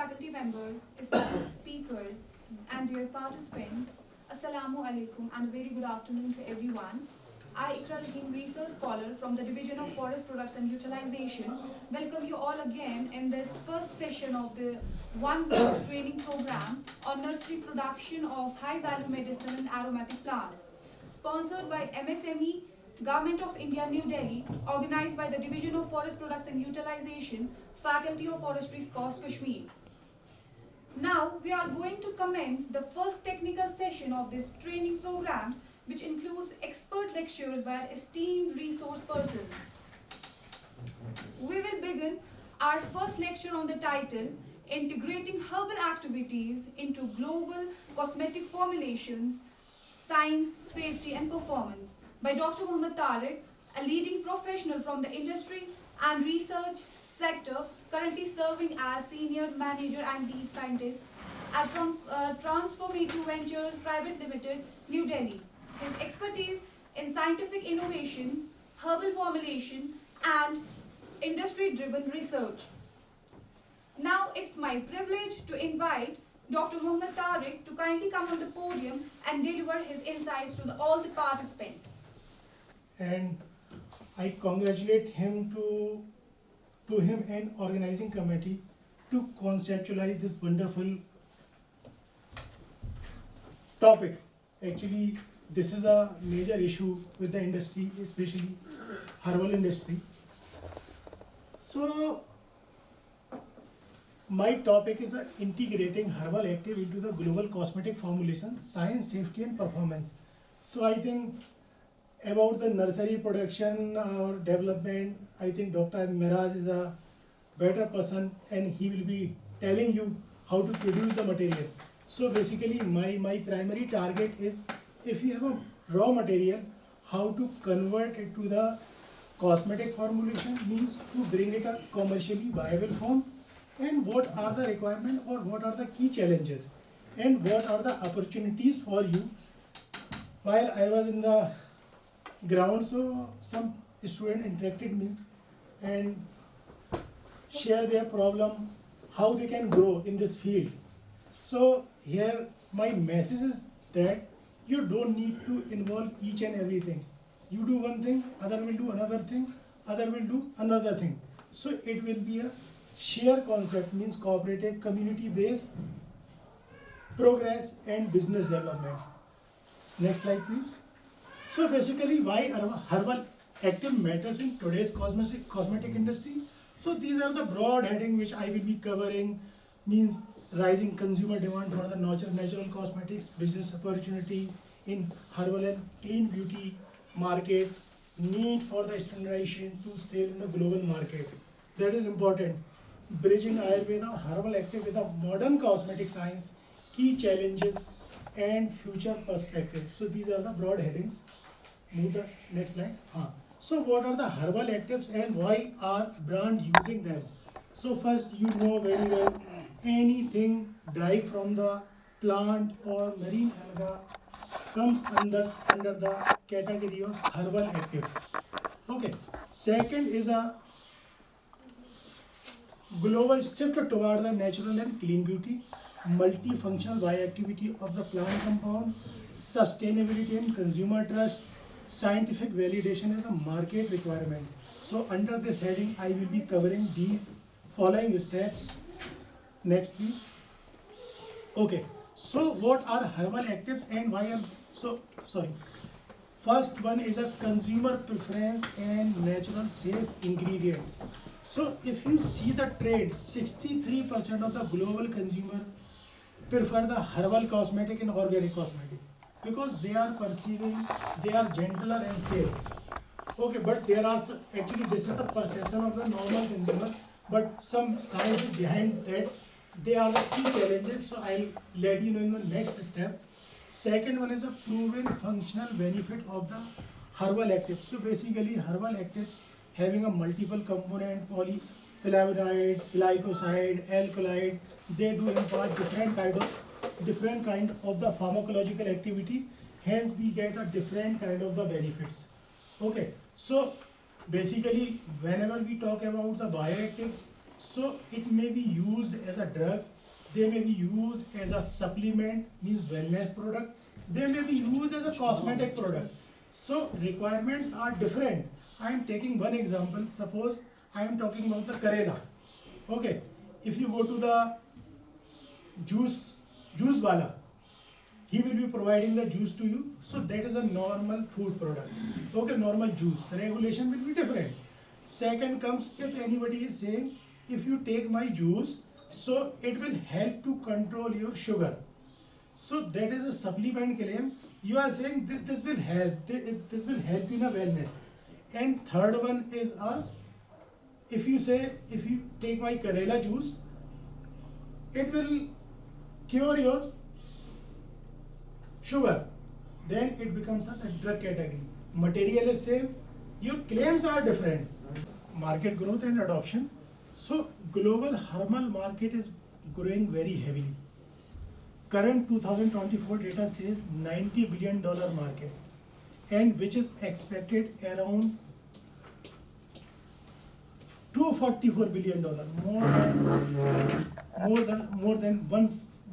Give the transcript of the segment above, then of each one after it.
faculty members, esteemed speakers, and dear participants, Assalamu alaikum and a very good afternoon to everyone. I, Iqra Rahim, research scholar from the Division of Forest Products and Utilization, welcome you all again in this first session of the one-week training program on nursery production of high-value medicinal and aromatic plants, sponsored by MSME, Government of India, New Delhi, organized by the Division of Forest Products and Utilization, Faculty of Forestry, Kashwood. Now, we are going to commence the first technical session of this training program, which includes expert lectures by esteemed resource persons. We will begin our first lecture on the title, Integrating Herbal Activities into Global Cosmetic Formulations, Science, Safety and Performance, by Dr. Mohammad Tariq, a leading professional from the industry and research sector, currently serving as Senior Manager and Lead Scientist at Transformative Ventures Private Limited, New Delhi. His expertise in scientific innovation, herbal formulation, and industry-driven research. Now, it's my privilege to invite Dr. Mohammad Tariq to kindly come on the podium and deliver his insights to all the participants. And I congratulate him to him and organizing committee to conceptualize this wonderful topic. Actually, this is a major issue with the industry, especially herbal industry. So, my topic is integrating herbal active into the global cosmetic formulation, science, safety and performance. So I think about the nursery production or development, I think Dr. Mehraj is a better person and he will be telling you how to produce the material. So basically my primary target is, if you have a raw material, how to convert it to the cosmetic formulation, means to bring it a commercially viable form, and what are the requirements or what are the key challenges and what are the opportunities for you. While I was in the ground, so some student interacted me and share their problem, how they can grow in this field. So here my message is that you don't need to involve each and everything. You do one thing, other will do another thing, other will do another thing. So it will be a share concept, means cooperative, community-based progress and business development. Next slide, please. So basically, why herbal active matters in today's cosmetic industry? So these are the broad heading which I will be covering, means rising consumer demand for the natural cosmetics, business opportunity in herbal and clean beauty market, need for the standardization to sell in the global market. That is important. Bridging Ayurveda or herbal active with a modern cosmetic science, key challenges and future perspective. So these are the broad headings. Move the next slide. So what are the herbal actives and why are brand using them? So first, you know very well, anything derived from the plant or marine alga comes under the category of herbal actives. Okay. Second is a global shift toward the natural and clean beauty, multifunctional bioactivity of the plant compound, sustainability and consumer trust, scientific validation as a market requirement. So under this heading, I will be covering these following steps. Next, please. Okay. So what are herbal actives and why are First one is a consumer preference and natural safe ingredient. So if you see the trend, 63% of the global consumer prefer the herbal cosmetic and organic cosmetic because they are perceiving they are gentler and safe. Okay, but there are actually this is the perception of the normal consumer, but some science is behind that. They are the key challenges. So I'll let you know in the next step. Second one is a proven functional benefit of the herbal actives. So basically herbal actives having a multiple component, polyflavonoid, glycoside, alkaloid, they do impart different kind of the pharmacological activity. Hence we get a different kind of the benefits. Okay, so basically whenever we talk about the bioactives, So it may be used as a drug, they may be used as a supplement, means wellness product, they may be used as a cosmetic product. So requirements are different. I am taking one example. Suppose I am talking about the Karela. Okay, if you go to the juice wala, he will be providing the juice to you. So that is a normal food product. Okay, normal juice. Regulation will be different. Second comes, if anybody is saying, if you take my juice, so it will help to control your sugar. So that is a supplement claim. You are saying this will help. This will help you in a wellness. And third one is if you say, if you take my Karela juice, it will cure your sugar. Then it becomes a drug category. Material is same. Your claims are different. Market growth and adoption. So global herbal market is growing very heavily. Current 2024 data says $90 billion market, and which is expected around $244 billion, more than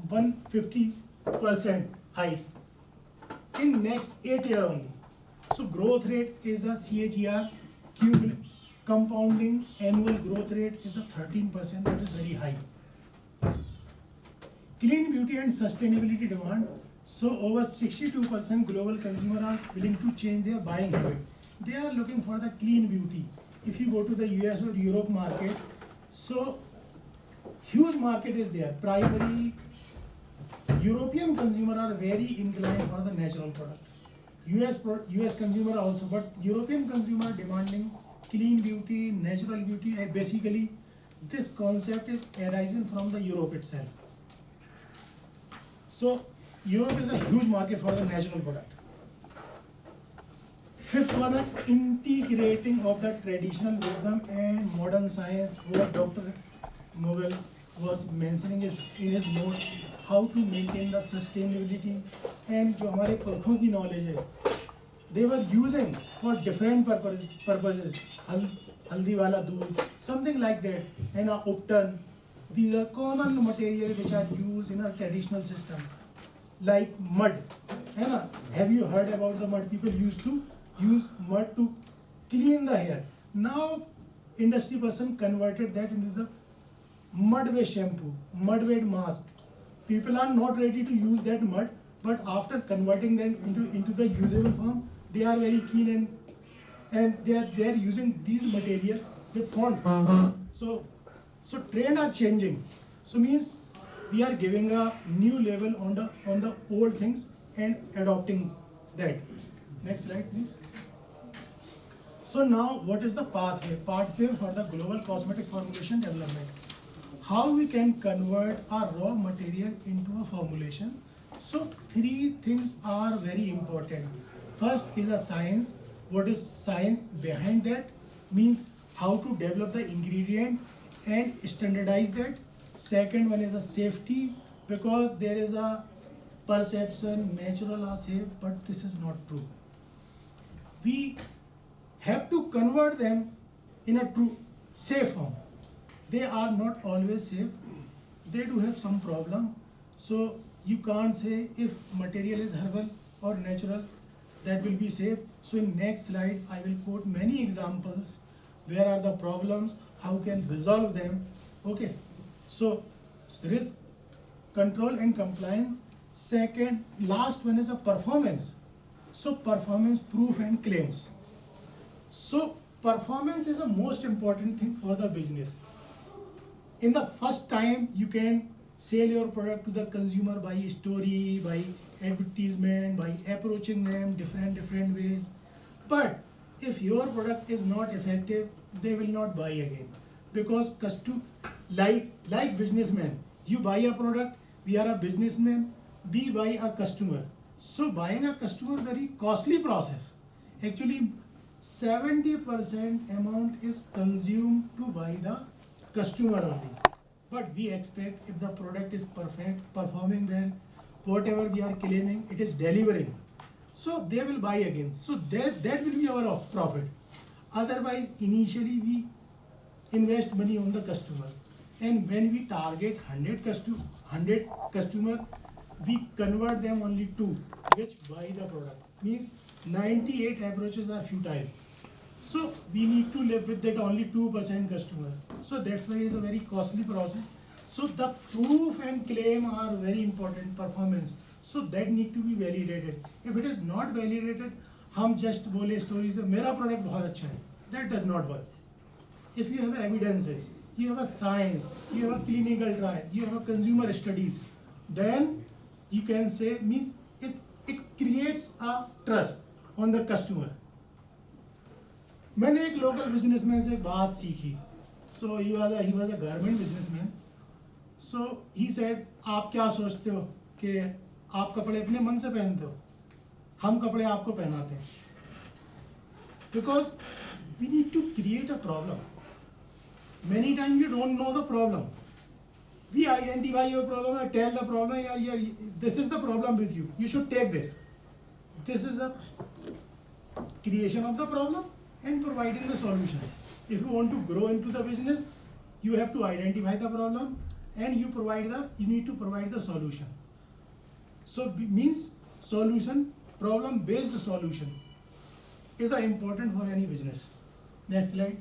150% high in next 8 years only. So growth rate is a CAGR, compounding annual growth rate is a 13%, that is very high. Clean beauty and sustainability demand. So over 62% global consumers are willing to change their buying habit. They are looking for the clean beauty. If you go to the US or Europe market, so huge market is there. Primary European consumers are very inclined for the natural product. US consumer also, but European consumer demanding clean beauty, natural beauty. Basically, this concept is arising from the Europe itself. So Europe is a huge market for the natural product. Fifth one, integrating of the traditional wisdom and modern science. What Dr. Mughal was mentioning is in his note, how to maintain the sustainability. And जो हमारे पुरखों की knowledge है, they were using for different purposes. Haldi wala doodh, something like that, and upton. These are common materials which are used in a traditional system, like mud. Have you heard about the mud? People used to use mud to clean the hair. Now, industry person converted that into the mud-based shampoo, mud-based mask. People are not ready to use that mud, but after converting them into the usable form, they are very keen and they are using these materials with font. So trend are changing. So means we are giving a new level on the old things and adopting that. Next slide, please. So now, what is the pathway? Pathway for the global cosmetic formulation development. How we can convert a raw material into a formulation. So three things are very important. First is a science. What is science behind that? Means how to develop the ingredient and standardize that. Second one is a safety, because there is a perception natural are safe, but this is not true. We have to convert them in a true safe form. They are not always safe. They do have some problem. So you can't say if material is herbal or natural, that will be safe. So in next slide, I will quote many examples. Where are the problems? How can resolve them? Okay. So risk control and compliance. Second, last one is a performance. So performance proof and claims. So performance is the most important thing for the business. In the first time, you can sell your product to the consumer by story, by advertisement, by approaching them different ways. But if your product is not effective, they will not buy again. Because like businessmen, you buy a product, we are a businessman, we buy a customer. So buying a customer very costly process. Actually, 70% amount is consumed to buy the customer only. But we expect if the product is perfect, performing well, whatever we are claiming, it is delivering. So they will buy again. So that will be our profit. Otherwise, initially we invest money on the customer. And when we target 100 customer, we convert them only 2 which buy the product. Means 98 approaches are futile. So we need to live with that only 2% customer. So that's why it's a very costly process. So the proof and claim are very important performance. So that need to be validated. If it is not validated, हम just बोले stories है मेरा product बहुत अच्छा है. That does not work. If you have evidences, you have a science, you have a clinical trial, you have a consumer studies, then you can say means it creates a trust on the customer. मैंने एक local businessman से बात सीखी. So he was a garment businessman. So he said, आप क्या सोचते हो कि आप कपड़े अपने मन से पहनते हो, हम कपड़े आपको पहनाते हैं. Because we need to create a problem. Many times you don't know the problem. We identify your problem and tell the problem, yeah, this is the problem with you. You should take this. This is a creation of the problem and providing the solution. If you want to grow into the business, you have to identify the problem and you need to provide the solution. So means solution, problem based solution is important for any business. Next slide.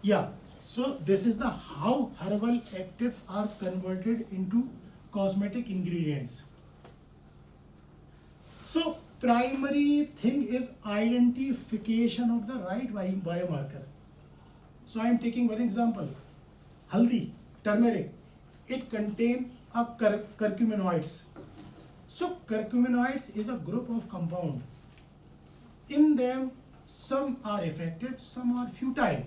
Yeah. So this is the how herbal actives are converted into cosmetic ingredients. So primary thing is identification of the right biomarker. So I am taking one example. Haldi, turmeric, it contains a curcuminoids. So curcuminoids is a group of compound. In them, some are effective, some are futile,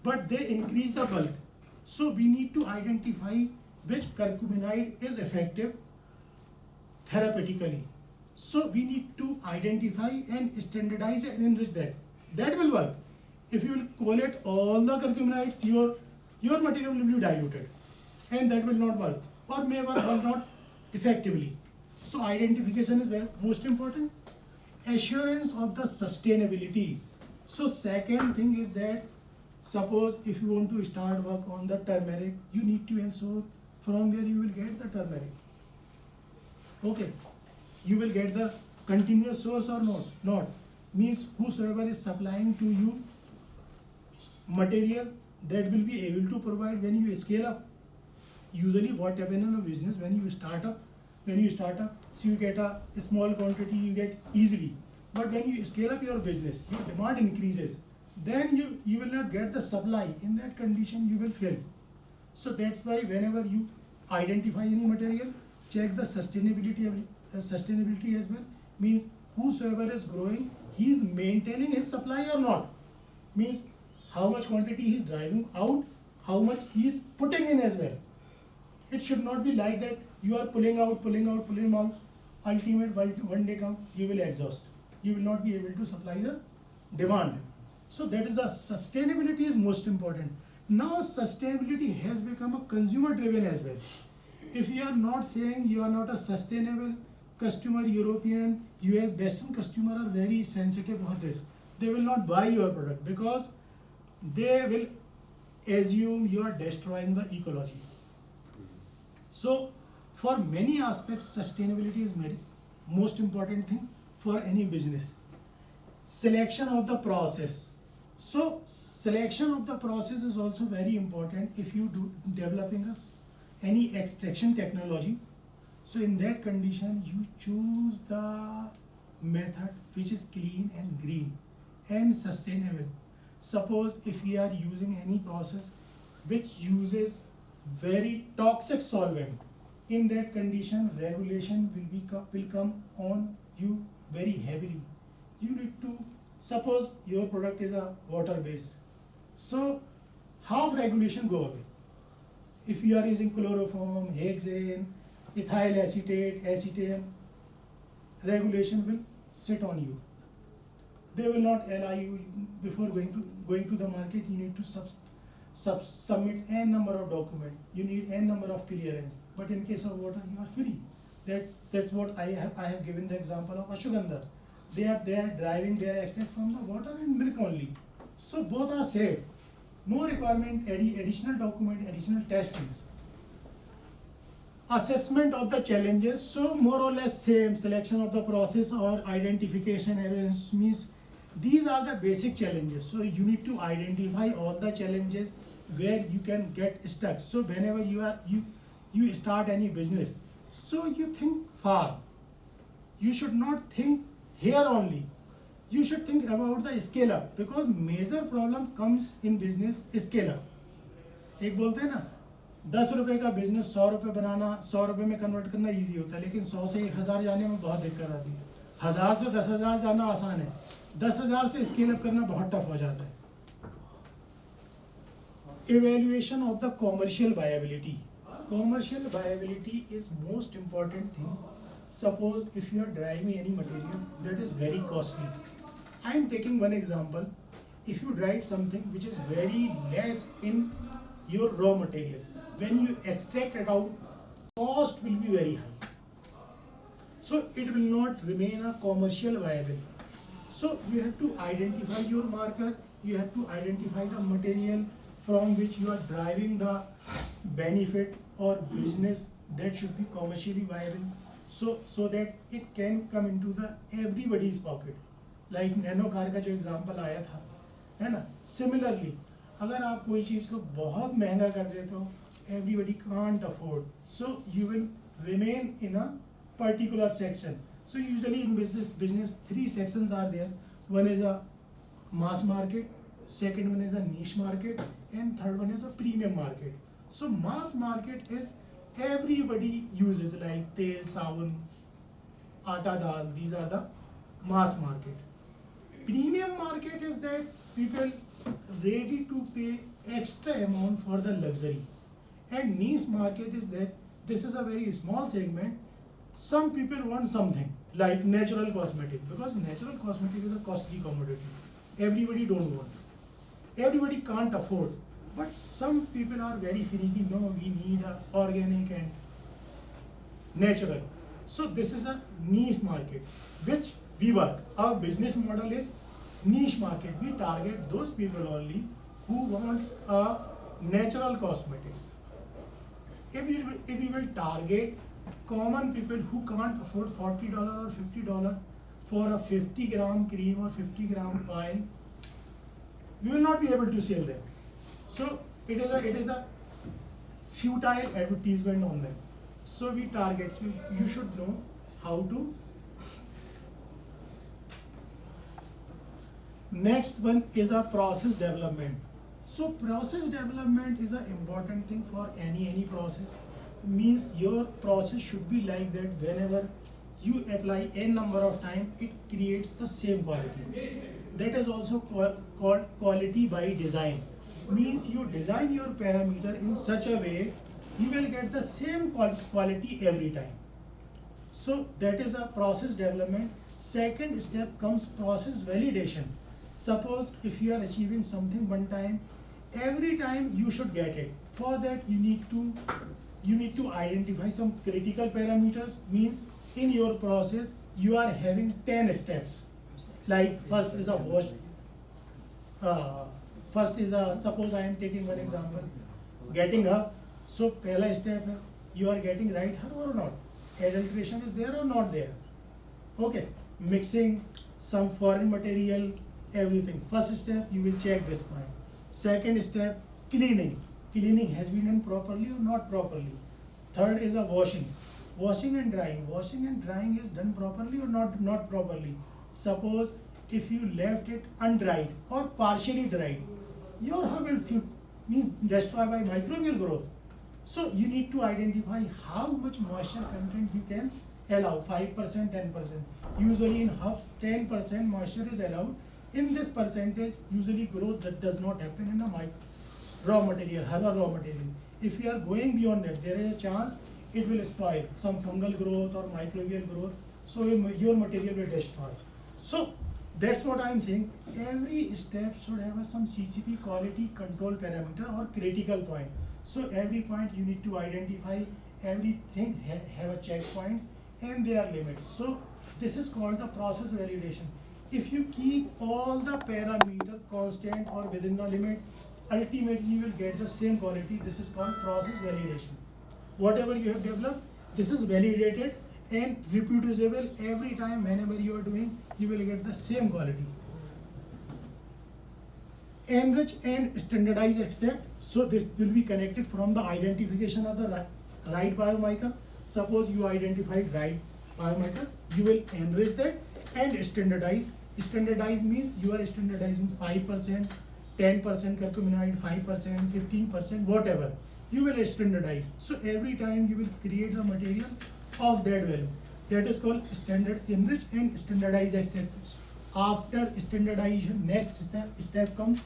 but they increase the bulk. So we need to identify which curcuminoid is effective therapeutically. So we need to identify and standardize and enrich that. That will work. If you will collate all the curcuminoids, your material will be diluted, and that will not work, or may work or not effectively. So identification is very most important. Assurance of the sustainability. So second thing is that suppose if you want to start work on the turmeric, you need to ensure from where you will get the turmeric. Okay, you will get the continuous source or not? Not. Means whosoever is supplying to you material, that will be able to provide when you scale up. Usually what happens in a business, when you start up, so you get a small quantity, you get easily. But when you scale up your business, your demand increases. Then you will not get the supply. In that condition, you will fail. So that's why whenever you identify any material, check the sustainability as well. Means whosoever is growing, he is maintaining his supply or not. Means how much quantity he is driving out, how much he is putting in as well. It should not be like that you are pulling out. Ultimate one day comes, you will exhaust. You will not be able to supply the demand. So that is the sustainability is most important. Now sustainability has become a consumer driven as well. If you are not saying you are not a sustainable customer, European, US, Western customer are very sensitive for this. They will not buy your product because they will assume you are destroying the ecology. So for many aspects, sustainability is very most important thing for any business. Selection of the process. So selection of the process is also very important if you do developing any extraction technology. So in that condition, you choose the method which is clean and green and sustainable. Suppose if we are using any process which uses very toxic solvent, in that condition regulation will come on you very heavily. You need to, suppose your product is a water based, so half regulation go away. If you are using chloroform, hexane, ethyl acetate, acetane, regulation will sit on you. They will not allow you before going to the market. You need to submit n number of documents. You need n number of clearance. But in case of water, you are free. That's what I have given the example of ashwagandha. They are driving their extract from the water and milk only. So both are safe. No requirement, additional document, additional testings. Assessment of the challenges, so more or less same, selection of the process or identification errors means these are the basic challenges. So you need to identify all the challenges where you can get stuck. So whenever you start any business, so you think far. You should not think here only. You should think about the scale up, because major problem comes in business scale up. एक बोलते हैं ना 10 रुपए का business 100 रुपए बनाना, 100 रुपए में convert करना इजी होता है, लेकिन 100 से 1000 जाने में बहुत दिक्कत आती है. 1000 से 10,000 जाना आसान है, 10,000 से स्केल अप करना बहुत टफ हो जाता है. Evaluation of the commercial viability. Commercial viability is most important thing. Suppose if you are driving any material that is very costly. I am taking one example. If you drive something which is very less in your raw material, when you extract it out, cost will be very high. So it will not remain a commercial viable. So you have to identify your marker, you have to identify the material from which you are driving the benefit or business that should be commercially viable, so that it can come into the everybody's pocket. Like nano car का जो example आया था, है ना, similarly अगर आप कोई चीज़ को बहुत महंगा कर देते हो, everybody can't afford, so you will remain in a particular section. So usually in business 3 sections are there. One is a mass market, second one is a niche market, and third one is a premium market. So mass market is everybody uses, like tel, sabun, atta, dal, these are the mass market. Premium market is that people ready to pay extra amount for the luxury. And niche market is that this is a very small segment. Some people want something like natural cosmetic, because natural cosmetic is a costly commodity. Everybody don't want. Everybody can't afford. But some people are very finicky. No, we need a organic and natural. So this is a niche market which we work. Our business model is niche market. We target those people only who wants a natural cosmetics. If we will target common people who can't afford $40 or $50 for a 50 gram cream or 50 gram oil, we will not be able to sell them. So it is a futile advertisement on them. So we target. You should know how to. Next one is a process development. So process development is an important thing for any process. Means your process should be like that. Whenever you apply n number of time, it creates the same quality. That is also called quality by design. Means you design your parameter in such a way you will get the same quality every time. So that is a process development. Second step comes process validation. Suppose if you are achieving something one time, every time you should get it. For that you need to identify some critical parameters. Means in your process you are having 10 steps. Like first is a wash. Suppose I am taking one example, getting her. So pehla step है, you are getting right her or not. Adulteration is there or not there. Okay, mixing some foreign material, everything. First step, you will check this point. Second step, cleaning. Cleaning has been done properly or not properly. Third is a washing. Washing and drying. Washing and drying is done properly or not properly. Suppose if you left it undried or partially dried, your herb will mean destroyed by microbial growth. So you need to identify how much moisture content you can allow. 5%, 10%. Usually in herb 10% moisture is allowed. In this percentage, usually growth that does not happen in a raw material, herbal raw material. If you are going beyond that, there is a chance it will spoil some fungal growth or microbial growth. So your material will destroy. So that's what I am saying. Every step should have some CCP quality control parameter or critical point. So every point you need to identify, everything have a checkpoints and their limits. So this is called the process validation. If you keep all the parameter constant or within the limit, ultimately you will get the same quality. This is called process validation. Whatever you have developed, this is validated and reproducible every time. Whenever you are doing, you will get the same quality. Enrich and standardize extract. So this will be connected from the identification of the right biomarker. Suppose you identified right biomarker, you will enrich that and standardize. Standardize means you are standardizing 5%, 10% curcuminoid, 5%, 15%, whatever. You will standardize. So every time you will create the material of that value. That is called standard enrich and standardize extract. After standardization, next step comes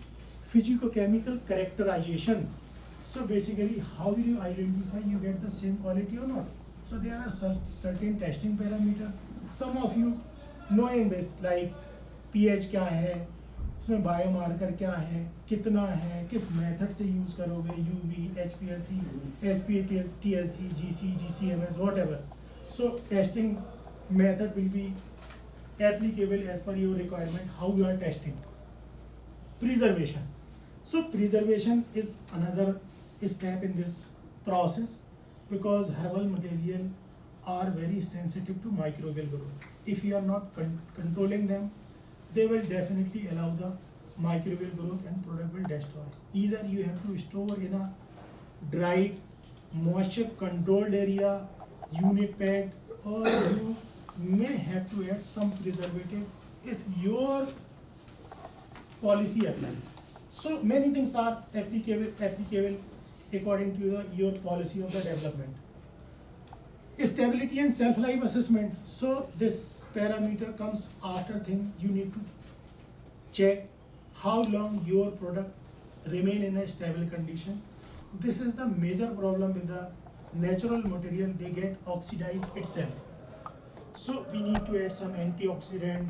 physicochemical characterization. So basically, how will you identify you get the same quality or not? So there are certain testing parameters. Some of you knowing this, like pH क्या है, इसमें biomarker क्या है, कितना है, किस method से use करोगे, UV, HPLC, HPLC, GC, GCMS, whatever. So testing method will be applicable as per your requirement, how you are testing. Preservation. So preservation is another step in this process because herbal material are very sensitive to microbial growth. If you are not controlling them, they will definitely allow the microbial growth and product will destroy. Either you have to store in a dried, moisture controlled area, unit packed, or you may have to add some preservative if your policy applies. So many things are applicable according to your policy of the development. Stability and self-life assessment. So this parameter comes after thing. You need to check how long your product remain in a stable condition. This is the major problem with the natural material. They get oxidized itself. So we need to add some antioxidant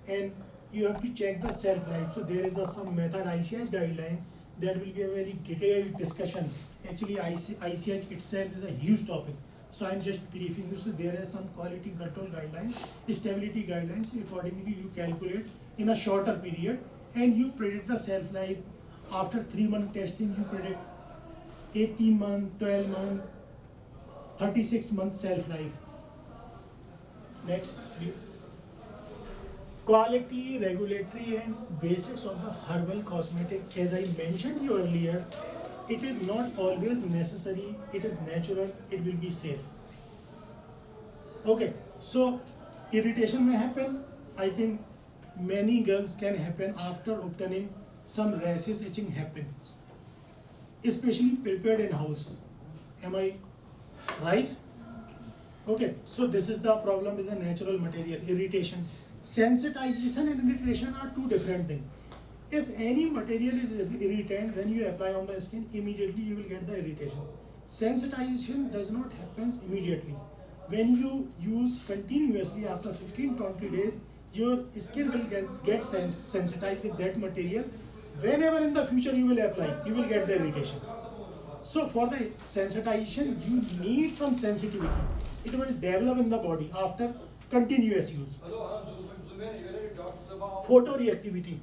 and you have to check the shelf life. So there is some method ICH guideline that will be a very detailed discussion. Actually ICH itself is a huge topic. So I'm just briefing you. So there are some quality control guidelines, stability guidelines. Accordingly you calculate in a shorter period and you predict the shelf life. After 3-month testing you predict 18 month, 12 month, 36 month shelf life. Next please. Quality, regulatory and basics of the herbal cosmetic. As I mentioned you earlier, it is not always necessary, it is natural, it will be safe. Okay, so irritation may happen. I think many girls can happen after obtaining some rashes, itching happens, especially prepared in house. Am I right? Okay, so this is the problem with the natural material, irritation. Sensitization and irritation are two different things. If any material is irritant, when you apply on the skin, immediately you will get the irritation. Sensitization does not happen immediately. When you use continuously after 15-20 days, your skin will get sensitized with that material. Whenever in the future you will apply, you will get the irritation. So for the sensitization, you need some sensitivity. It will develop in the body after continuous use. Photoreactivity.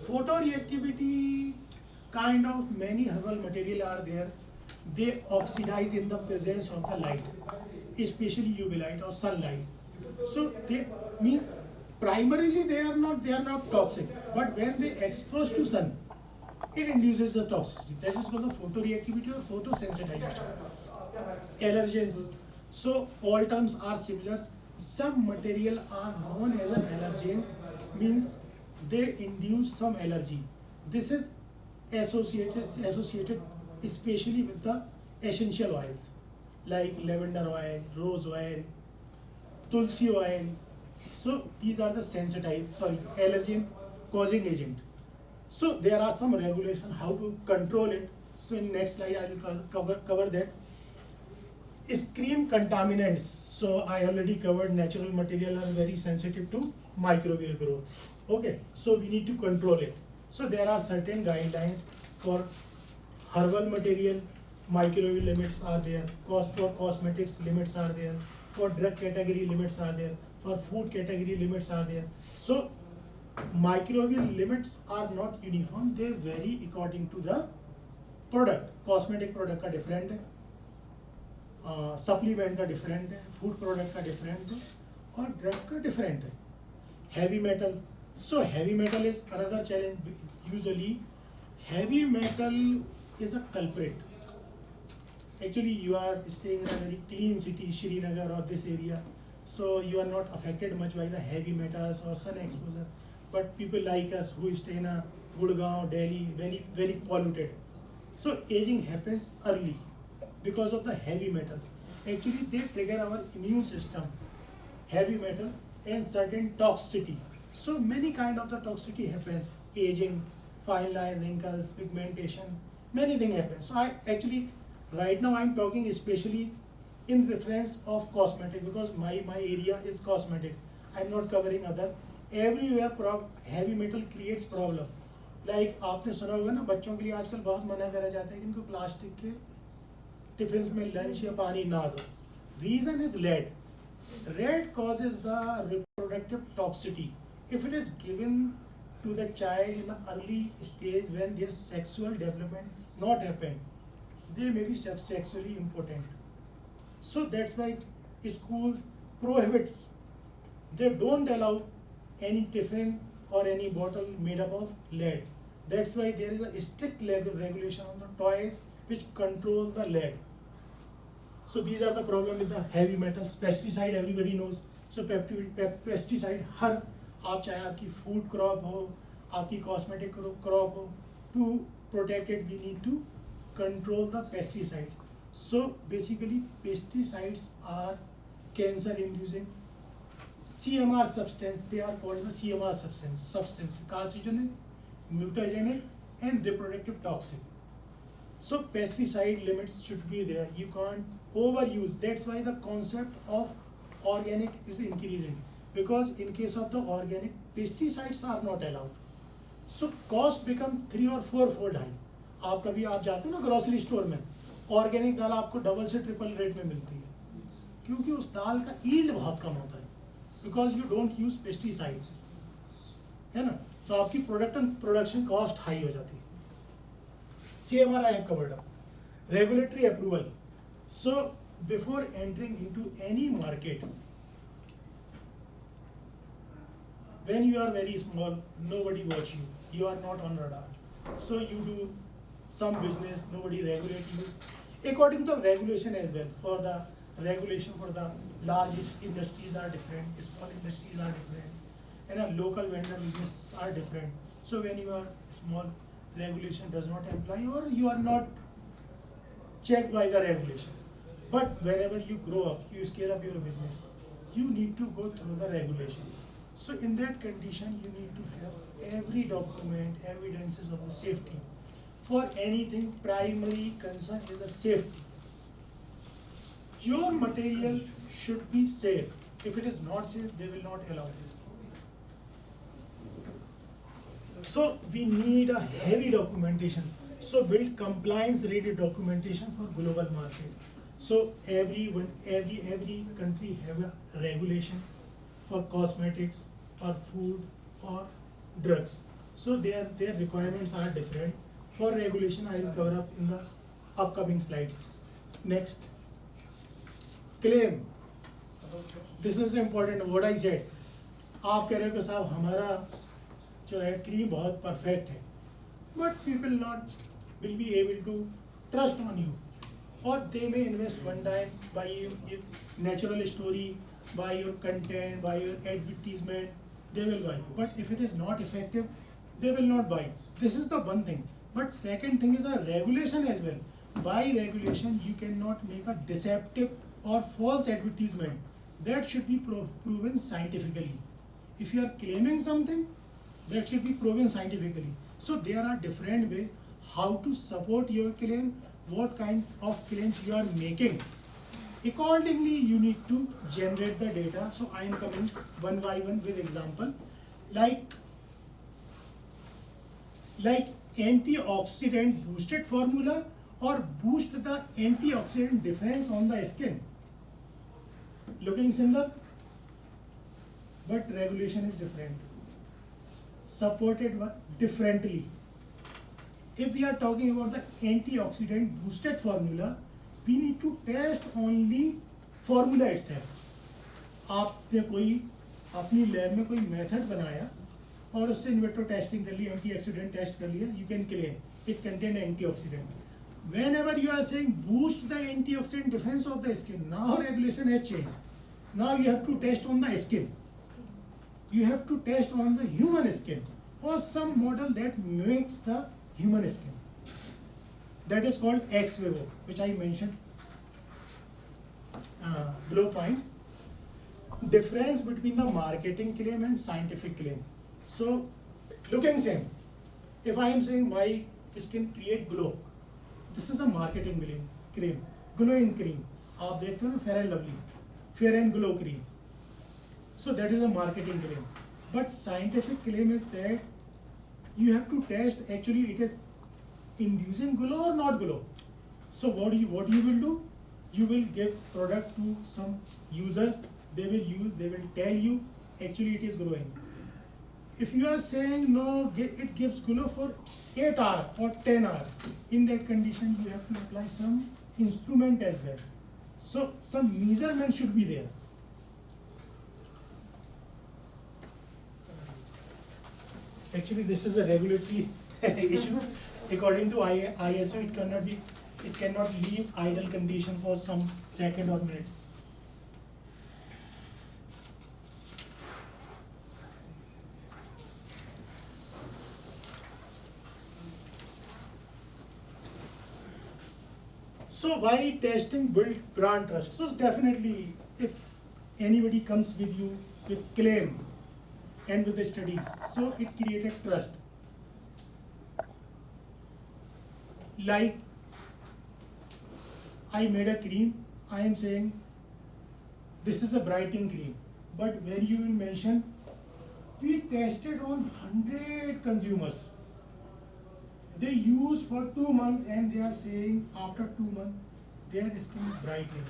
Photoreactivity, kind of many herbal material are there. They oxidize in the presence of the light, especially UV light or sunlight. So they means primarily they are not toxic, but when they expose to sun, it induces the toxicity. That is called the photoreactivity or photosensitization. Allergens. So all terms are similar. Some material are known as allergens, means they induce some allergy. This is associated especially with the essential oils like lavender oil, rose oil, tulsi oil. So these are the allergen causing agent. So there are some regulation how to control it. So in next slide I will cover that. Screen contaminants. So I already covered natural material are very sensitive to microbial growth. Okay, so we need to control it. So there are certain guidelines for herbal material, microbial limits are there, for cosmetics limits are there, for drug category limits are there, for food category limits are there. So microbial limits are not uniform, they vary according to the product. Cosmetic product का different है, supplement का different है, food product का different है, और drug का different है. Heavy metal. So heavy metal is another challenge. Usually, heavy metal is a culprit. Actually, you are staying in a very clean city, Srinagar or this area, so you are not affected much by the heavy metals or sun exposure. But people like us who stay in a Gurgaon, Delhi, very, very polluted. So aging happens early because of the heavy metals. Actually, they trigger our immune system, heavy metal, and certain toxicity. So many kind of the toxicity happens, aging, fine line, wrinkles, pigmentation, many things happen. So I actually, right now I'm talking especially in reference of cosmetic because my area is cosmetics. I'm not covering other. Everywhere heavy metal creates problem. Like आपने सुना होगा ना, बच्चों के लिए आजकल बहुत मना करा जाता है कि इनको प्लास्टिक के टिफिन में लंच या पानी ना दो. Reason is lead. Lead causes the reproductive toxicity. If it is given to the child in an early stage when their sexual development not happened, they may be sexually impotent. So that's why schools prohibits. They don't allow any tiffin or any bottle made up of lead. That's why there is a strict regulation on the toys which control the lead. So these are the problem with the heavy metals. Pesticide everybody knows. So pesticide हर आप चाहे आपकी food crop हो, आपकी cosmetic crop हो, to protect it we need to control the pesticides. So basically pesticides are cancer inducing. CMR substance, they are called the CMR substance, carcinogenic, mutagenic, and reproductive toxic. So pesticide limits should be there. You can't overuse. That's why the concept of organic is increasing. Because in case of the organic, pesticides are not allowed. So cost become 3 or 4 fold high. आप कभी आप जाते हैं ना grocery store में, organic दाल आपको double से triple rate में मिलती है, क्योंकि उस दाल का ईल्ड बहुत कम होता है. Because you don't use pesticides, है ना, तो आपकी प्रोडक्शन कॉस्ट हाई हो जाती है. CMR I have covered up. Regulatory approval. So before entering into any market, when you are very small, nobody watch you. You are not on radar. So you do some business, nobody regulate you. According to the regulation as well, for the regulation for the large industries are different, small industries are different, and a local vendor business are different. So when you are small, regulation does not apply or you are not checked by the regulation. But whenever you grow up, you scale up your business, you need to go through the regulation. So in that condition, you need to have every document, evidences of the safety. For anything, primary concern is the safety. Your material should be safe. If it is not safe, they will not allow it. So we need a heavy documentation. So build compliance-ready documentation for global market. So every country have a regulation for cosmetics or food or drugs. So their requirements are different. For regulation, I will cover up in the upcoming slides. Next, claim. This is important. What I said. आप कह रहे हो कि साहब हमारा जो है cream बहुत परफेक्ट है, but people will be able to trust on you, or they may invest one time by your natural story, by your content, by your advertisement, they will buy. But if it is not effective, they will not buy. This is the one thing. But second thing is a regulation as well. By regulation, you cannot make a deceptive or false advertisement. That should be proven scientifically. If you are claiming something, that should be proven scientifically. So there are different ways how to support your claim, what kind of claims you are making. Accordingly, you need to generate the data. So I am coming one by one with example, like antioxidant boosted formula or boost the antioxidant defense on the skin. Looking similar, but regulation is different. supported differently. If we are talking about the antioxidant boosted formula, we need to test only formula itself. आपने कोई अपनी lab में कोई method बनाया और उससे in vitro testing कर ली, antioxidant test कर लिया, you can claim it contains antioxidant. Whenever you are saying boost the antioxidant defense of the skin, now regulation has changed. Now you have to test on the skin. You have to test on the human skin or some model that mimics the human skin. That is called ex vivo, which I mentioned below point. Difference between the marketing claim and scientific claim. So, looking same. If I am saying my skin create glow, this is a marketing claim. Glowing cream. आप देखते हो ना Fair and Lovely, Fair and Glow cream. So that is a marketing claim. But scientific claim is that you have to test actually it is inducing glow or not glow. So what you will do? You will give product to some users. They will use. They will tell you actually it is glowing. If you are saying no, it gives glow for 8 hours or 10 hours. In that condition, you have to apply some instrument as well. So some measurement should be there. Actually, this is a regulatory issue. According to ISO, it cannot leave idle condition for some second or minutes. So why testing build brand trust? So definitely, if anybody comes with you with claim and with the studies, so it created trust. Like I made a cream, I am saying this is a brightening cream, but when you will mention we tested on 100 consumers. They use for 2 months and they are saying after 2 months their skin is brightening.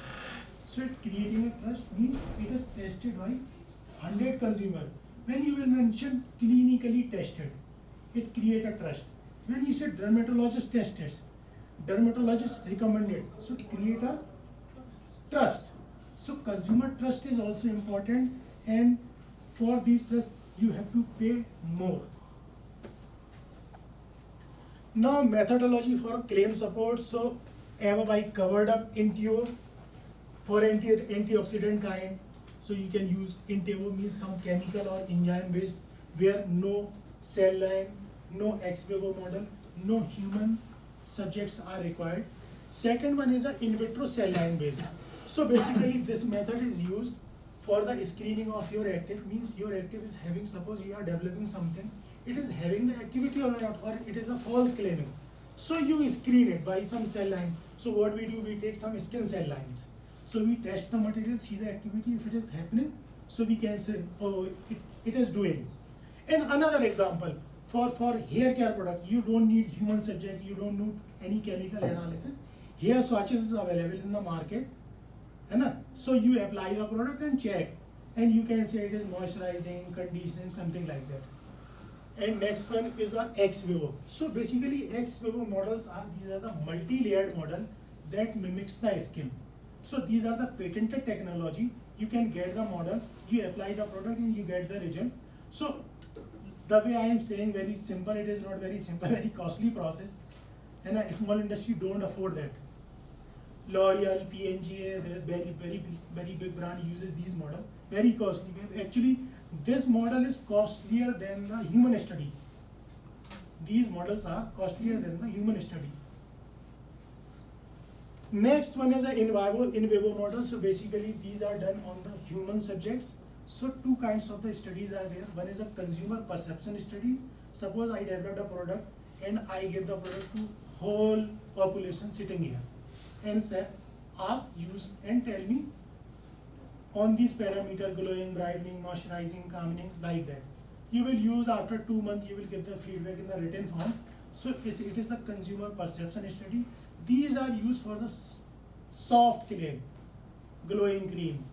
So it creating a trust means it is tested by 100 consumers. When you will mention clinically tested, it create a trust. When you say dermatologist tested, dermatologist recommended, so it create a trust. So consumer trust is also important, and for these trust you have to pay more. Now methodology for claim support. So above I covered up Intio for antioxidant kind. So you can use Intio means some chemical or enzyme based where no cell line, no ex vivo model, no human subjects are required. Second one is a in vitro cell line based. So basically this method is used for the screening of your active, means your active is having, suppose you are developing something, it is having the activity or not, or it is a false claiming. So you screen it by some cell line. So what we do, we take some skin cell lines. So we test the material, see the activity, if it is happening, so we can say, oh, it is doing. And another example, for hair care product, you don't need human subject, you don't need any chemical analysis. Hair swatches is available in the market. So you apply the product and check, and you can say it is moisturizing, conditioning, something like that. And next one is a ex vivo. So basically ex vivo models are, these are the multi-layered model that mimics the skin. So these are the patented technology. You can get the model, you apply the product and you get the result. So the way I am saying, very simple, it is not very simple, very costly process. And a small industry don't afford that. L'Oreal, P&G, very big brand uses these model, very costly. Actually, this model is costlier than the human study. These models are costlier than the human study. Next one is a in vivo model. So basically these are done on the human subjects. So two kinds of the studies are there. One is a consumer perception studies. Suppose I developed a product and I give the product to whole population sitting here and say, ask, use and tell me on these parameter, glowing, brightening, moisturizing, calming, like that. You will use after 2 months, you will get the feedback in the written form. So it is the consumer perception study. These are used for the soft claim, glowing cream,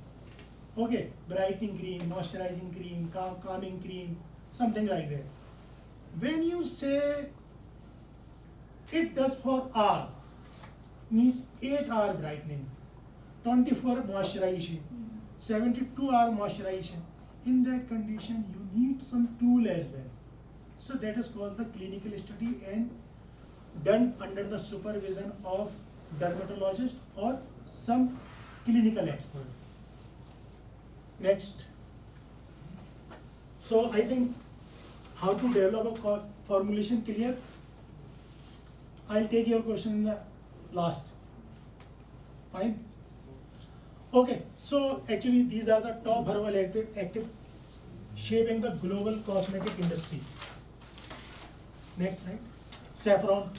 okay, brightening cream, moisturizing cream, calming cream, something like that. When you say it does for R, means 8-hour brightening, 24 moisturization, 72-hour moisturization. In that condition, you need some tool as well. So that is called the clinical study and done under the supervision of dermatologist or some clinical expert. Next. So I think how to develop a formulation clear. I'll take your question in the last. Fine. Okay, so actually these are the top herbal active shaping the global cosmetic industry. Next, right? Saffron.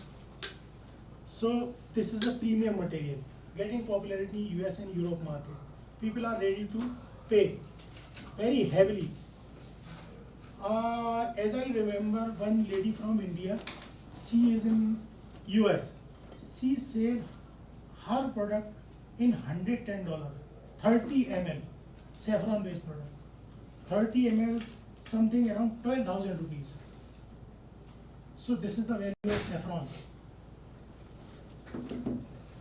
So this is a premium material, getting popularity in US and Europe market. People are ready to pay very heavily. As I remember, one lady from India, she is in US. She said her product in $110, 30 ml, saffron based product. 30 ml, something around 12,000 rupees. So this is the value of saffron.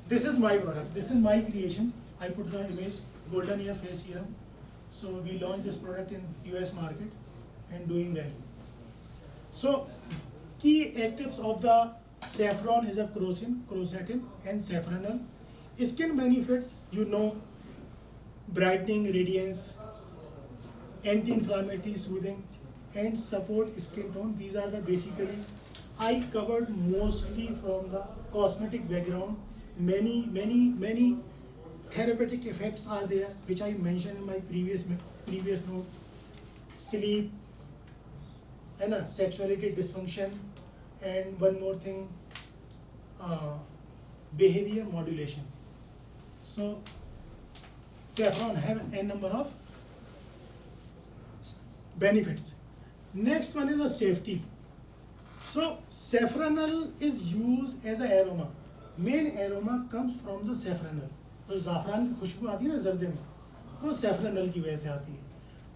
This is my product, this is my creation. I put the image, golden ear face serum. So we launched this product in US market and doing well. So key actives of the saffron is a crocin, quercetin and saffronal. Skin benefits, you know, brightening, radiance, anti-inflammatory, soothing and support skin tone. These are the basically, I covered mostly from the cosmetic background. Many therapeutic effects are there, which I mentioned in my previous note. Sleep, and sexuality dysfunction, and one more thing, behavior modulation. So saffron have a number of benefits. Next one is the safety. So saffronal is used as a aroma. Main aroma comes from the saffronal. तो ज़ाफ़रान की खुशबू आती है ना जर्दे में, वो सैफरनल की वजह से आती है.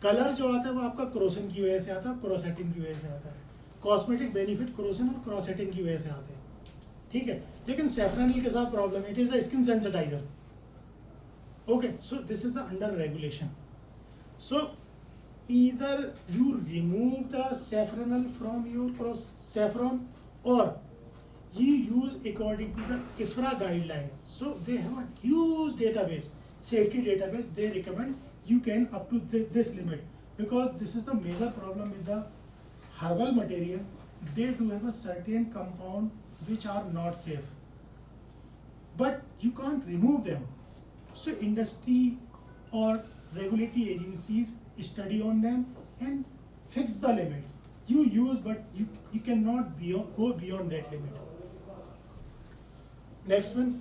कलर जो आता है वो आपका क्रोसिन की वजह से आता है, क्रोसेटिन की वजह से आता है. कॉस्मेटिक बेनिफिट क्रोसिन और क्रोसेटिन की वजह से आते हैं, ठीक है. लेकिन सैफरनल के साथ problem, it is a skin sensitiser. Okay, so this is the under regulation. So either you remove the saffronal from your saffron or you use according to the IFRA guidelines. So they have a huge database, safety database. They recommend you can up to this limit, because this is the major problem with the herbal material. They do have a certain compound which are not safe, but you can't remove them. So industry or regulatory agencies study on them and fix the limit. You use, but you cannot go beyond that limit. Next one,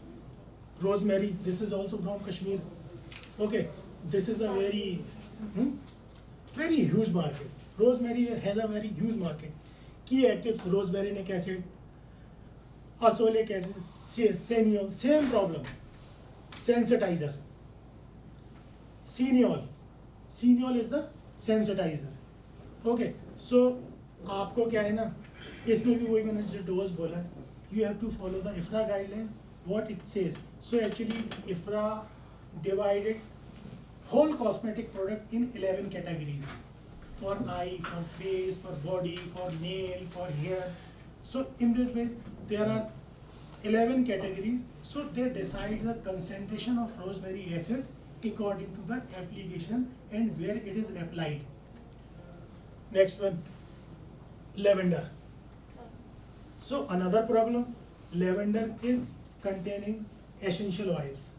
rosemary. This is also from Kashmir. Okay, this is a very very huge market. Rosemary has a very huge market. Key actives: rosmarinic acid, azelaic acid, seniol, same problem. Sensitizer. Seniol is the sensitizer. Okay, so आपको क्या है ना, इसमें भी वही मैंने जो dose बोला है, you have to follow the IFRA guideline, what it says. So actually IFRA divided whole cosmetic product in 11 categories. For eye, for face, for body, for nail, for hair. So in this way there are 11 categories. So they decide the concentration of rosemary acid according to the application and where it is applied. Next one, lavender. So another problem, lavender is containing essential oils.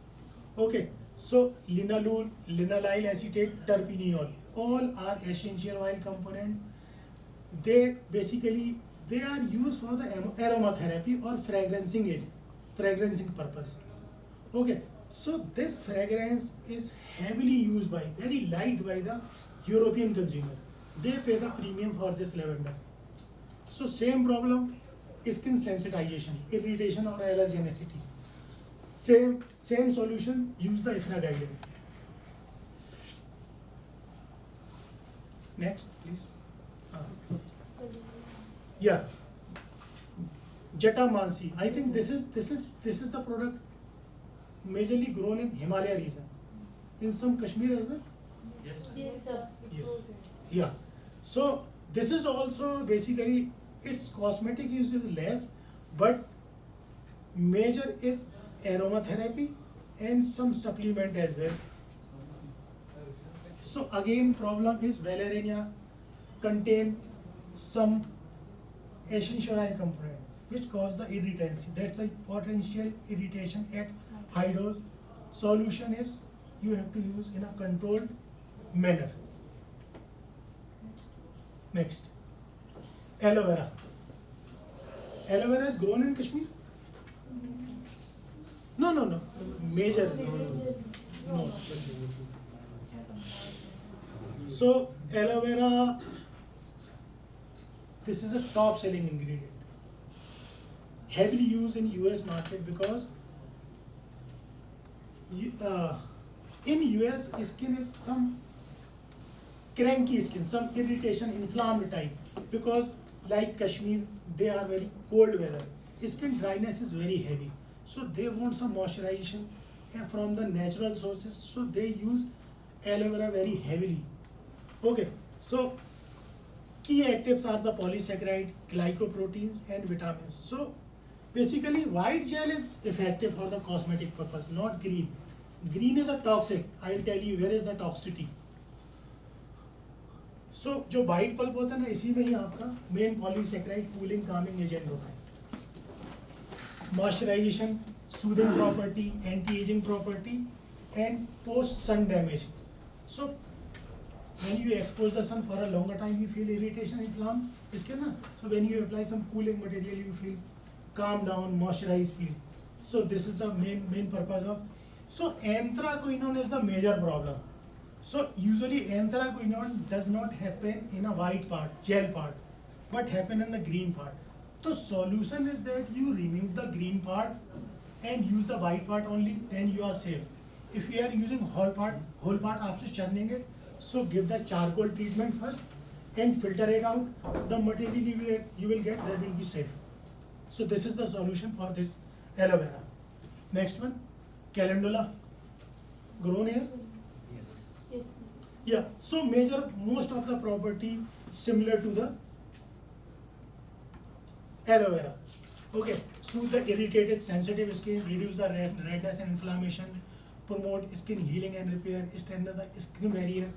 Okay, so linalool, linalyl acetate, terpineol, all are essential oil component. They basically are used for the aromatherapy or fragrancing purpose. Okay, so this fragrance is heavily used by, very liked by the European consumer. They pay the premium for this lavender. So same problem, skin sensitization, irritation or allergenicity. Same solution, use the IFRA guidance. Next, please. Yeah, Jetamansi. I think this is the product majorly grown in Himalaya region. In some Kashmir as well. Yes, sir. Yes. Yeah. So this is also basically its cosmetic use is less, but major is aromatherapy and some supplement as well. So again, problem is Valeriana contain some essential oil component which cause the irritancy. That's why potential irritation at high dose. Solution is you have to use in a controlled manner. Next, aloe vera. Aloe vera is grown in Kashmir? No. Major. No. So aloe vera, this is a top selling ingredient. Heavily used in US market because in US skin is some cranky skin, some irritation, inflamed type, because like Kashmir, they are very cold weather. Skin dryness is very heavy. So they want some moisturization from the natural sources. So they use aloe vera very heavily. Okay, so key actives are the polysaccharide, glycoproteins and vitamins. So basically white gel is effective for the cosmetic purpose, not green. Green is a toxic. I will tell you where is the toxicity. So जो white pulp होता है ना, इसी में ही आपका main polysaccharide cooling calming agent होता है. Moisturization, soothing property, anti-aging property and post sun damage. So when you expose the sun for a longer time, you feel irritation, inflamed skin na. So when you apply some cooling material, you feel calm down, moisturized feel. So this is the main purpose of. So anthraquinone is the major problem. So usually anthraquinone does not happen in a white part, gel part, but happen in the green part. So solution is that you remove the green part and use the white part only, then you are safe. If you are using whole part after churning it, so give the charcoal treatment first and filter it out. The material you will get, that will be safe. So this is the solution for this aloe vera. Next one, calendula, grown here. Yes. Yeah, so most of the property similar to the aloe vera. Okay, soothe the irritated sensitive skin, reduce the redness and inflammation, promote skin healing and repair, strengthen the skin barrier,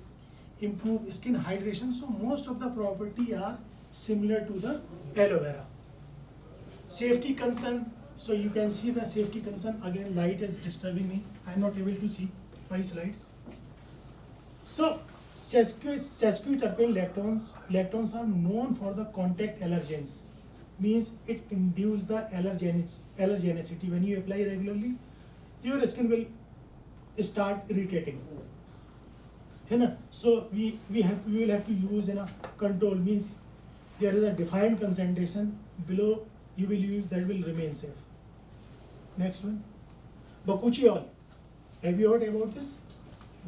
improve skin hydration. So most of the property are similar to the aloe vera. Safety concern, so you can see the safety concern. Again, light is disturbing me. I am not able to see my slides. So sesquiterpene lactones are known for the contact allergens. Means it induces the allergenicity. When you apply regularly, your skin will start irritating. So we will have to use in a control, means there is a defined concentration below you will use, that will remain safe. Next one, bakuchi oil. Have you heard about this?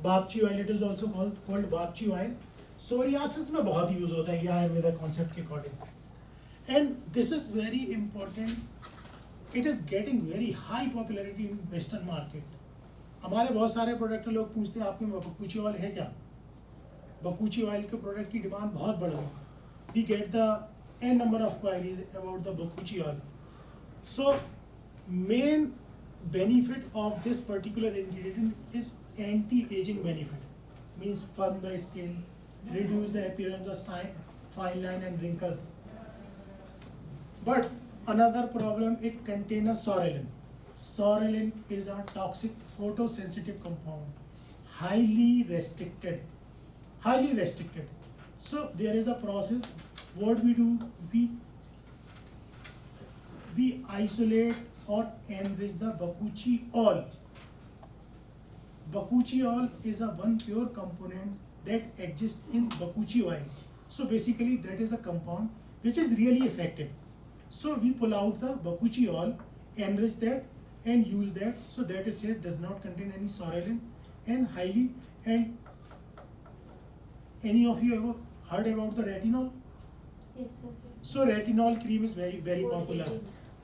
Bapchi oil, it is also called Bapchi oil. Psoriasis में बहुत use होता है ये Ayurveda concept के according. And this is very important. It is getting very high popularity in Western market. हमारे बहुत सारे product लोग पूछते हैं आपके में बकुची ऑयल है क्या? बकुची ऑयल के प्रोडक्ट की डिमांड बहुत बढ़ गई. We get the n number of queries about the bakuchi oil. So main benefit of this particular ingredient is anti-aging benefit. Means firm the skin, reduce the appearance of fine line and wrinkles. But another problem, it contains sorrelin. Sorrelin is a toxic photosensitive compound, highly restricted. So there is a process. What we do, we isolate or enrich the bakuchi oil. Bakuchi oil is a one pure component that exists in bakuchi oil. So basically that is a compound which is really effective. So we pull out the bakuchi oil, enrich that and use that. So that is safe, does not contain any sorrelin and highly. And any of you ever heard about the retinol? Yes, sir. So retinol cream is very popular,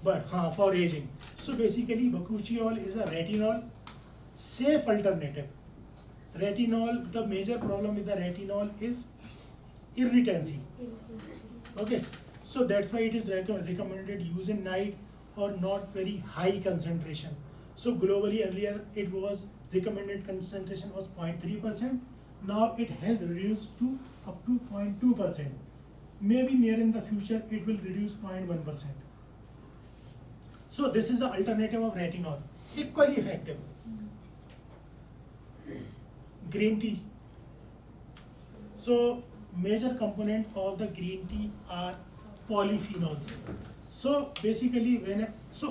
but for aging. So basically bakuchiol is a retinol safe alternative. Retinol, the major problem with the retinol is irritancy. Okay, so that's why it is recommended use in night or not very high concentration. So globally earlier it was recommended concentration was 0.3%. Now it has reduced to up to 0.2%. Maybe near in the future it will reduce 0.1%. So this is the alternative of retinol, equally effective. Green tea. So major component of the green tea are polyphenols. So basically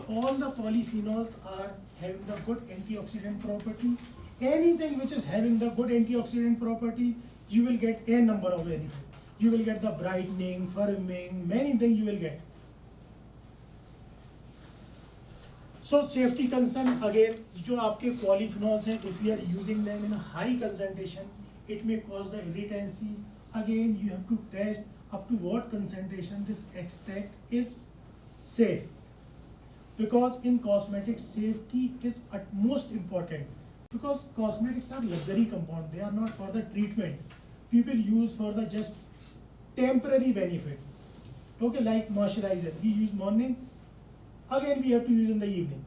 all the polyphenols are having the good antioxidant property. Anything which is having the good antioxidant property, you will get a number of benefit. You will get the brightening, firming, many things you will get. So safety concern again, जो आपके polyphenols हैं, if you are using them in a high concentration, it may cause the irritancy. Again, you have to test up to what concentration this extract is safe. Because in cosmetics, safety is utmost important. Because cosmetics are luxury compound, they are not for the treatment. People use for the just temporary benefit. Okay, like moisturizer, we use morning, again we have to use in the evening.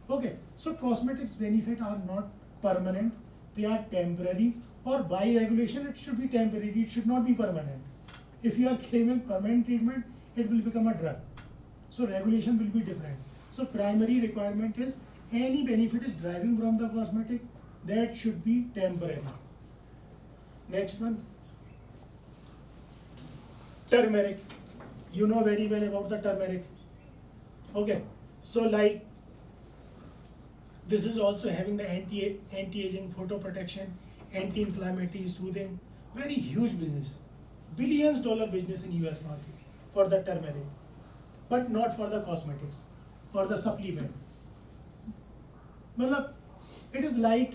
Okay, so cosmetics benefit are not permanent, they are temporary, or by regulation it should be temporary, it should not be permanent. If you are claiming permanent treatment, it will become a drug. So regulation will be different. So primary requirement is any benefit is deriving from the cosmetic, that should be temporary. Next one, turmeric. You know very well about the turmeric. Okay, so like this is also having the anti-aging, photoprotection, anti-inflammatory, soothing, very huge business, billions-dollar business in US market for the turmeric, but not for the cosmetics, for the supplement. मतलब it is like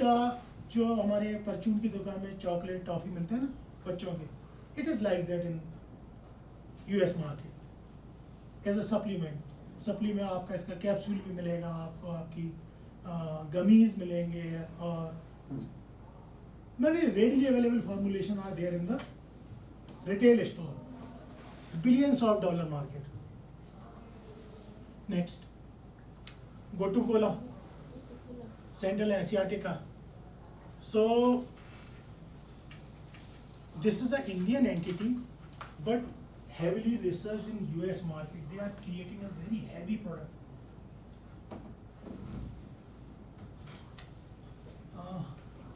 जो हमारे परचून की दुकान में chocolate toffee मिलते हैं ना बच्चों के, it is like that in US market as a supplement. Supplement आपका इसका कैप्सूल भी मिलेगा आपको, आपकी गमीज मिलेंगे, और many readily available formulation are there in the retail store. Billions of dollar market. Next, go to cola, Central Asiatica. So this is an Indian entity, but heavily researched in US market. They are creating a very heavy product.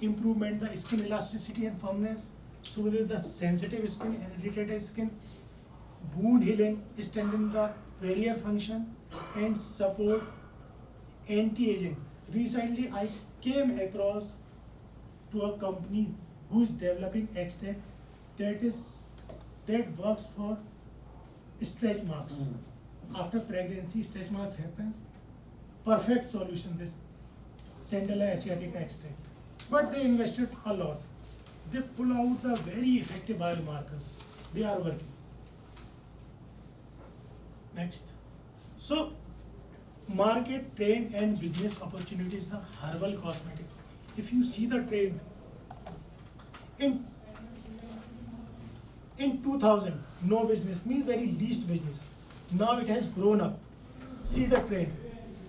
Improvement the skin elasticity and firmness, soothe the sensitive skin and irritated skin, wound healing, strengthen the barrier function, and support anti-aging. Recently, I came across to a company who is developing extract that works for stretch marks. After pregnancy, stretch marks happens. Perfect solution, this Central Asiatic extract. But they invested a lot. They pull out the very effective biomarkers. They are working. Next. So, market trend and business opportunities, the herbal cosmetic. If you see the trend, in 2000, no business, means very least business. Now it has grown up. See the trend.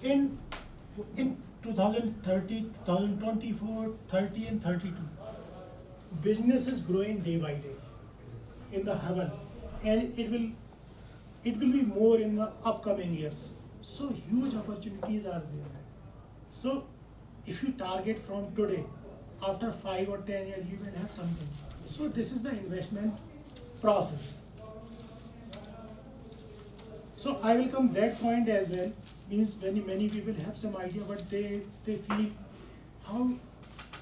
In 2030, 2024, 30 and 32, business is growing day by day in the herbal, and it will be more in the upcoming years. So huge opportunities are there. So if you target from today, after 5 or 10 years, you will have something. So this is the investment process. So I will come that point as well. Means many people have some idea, but they feel how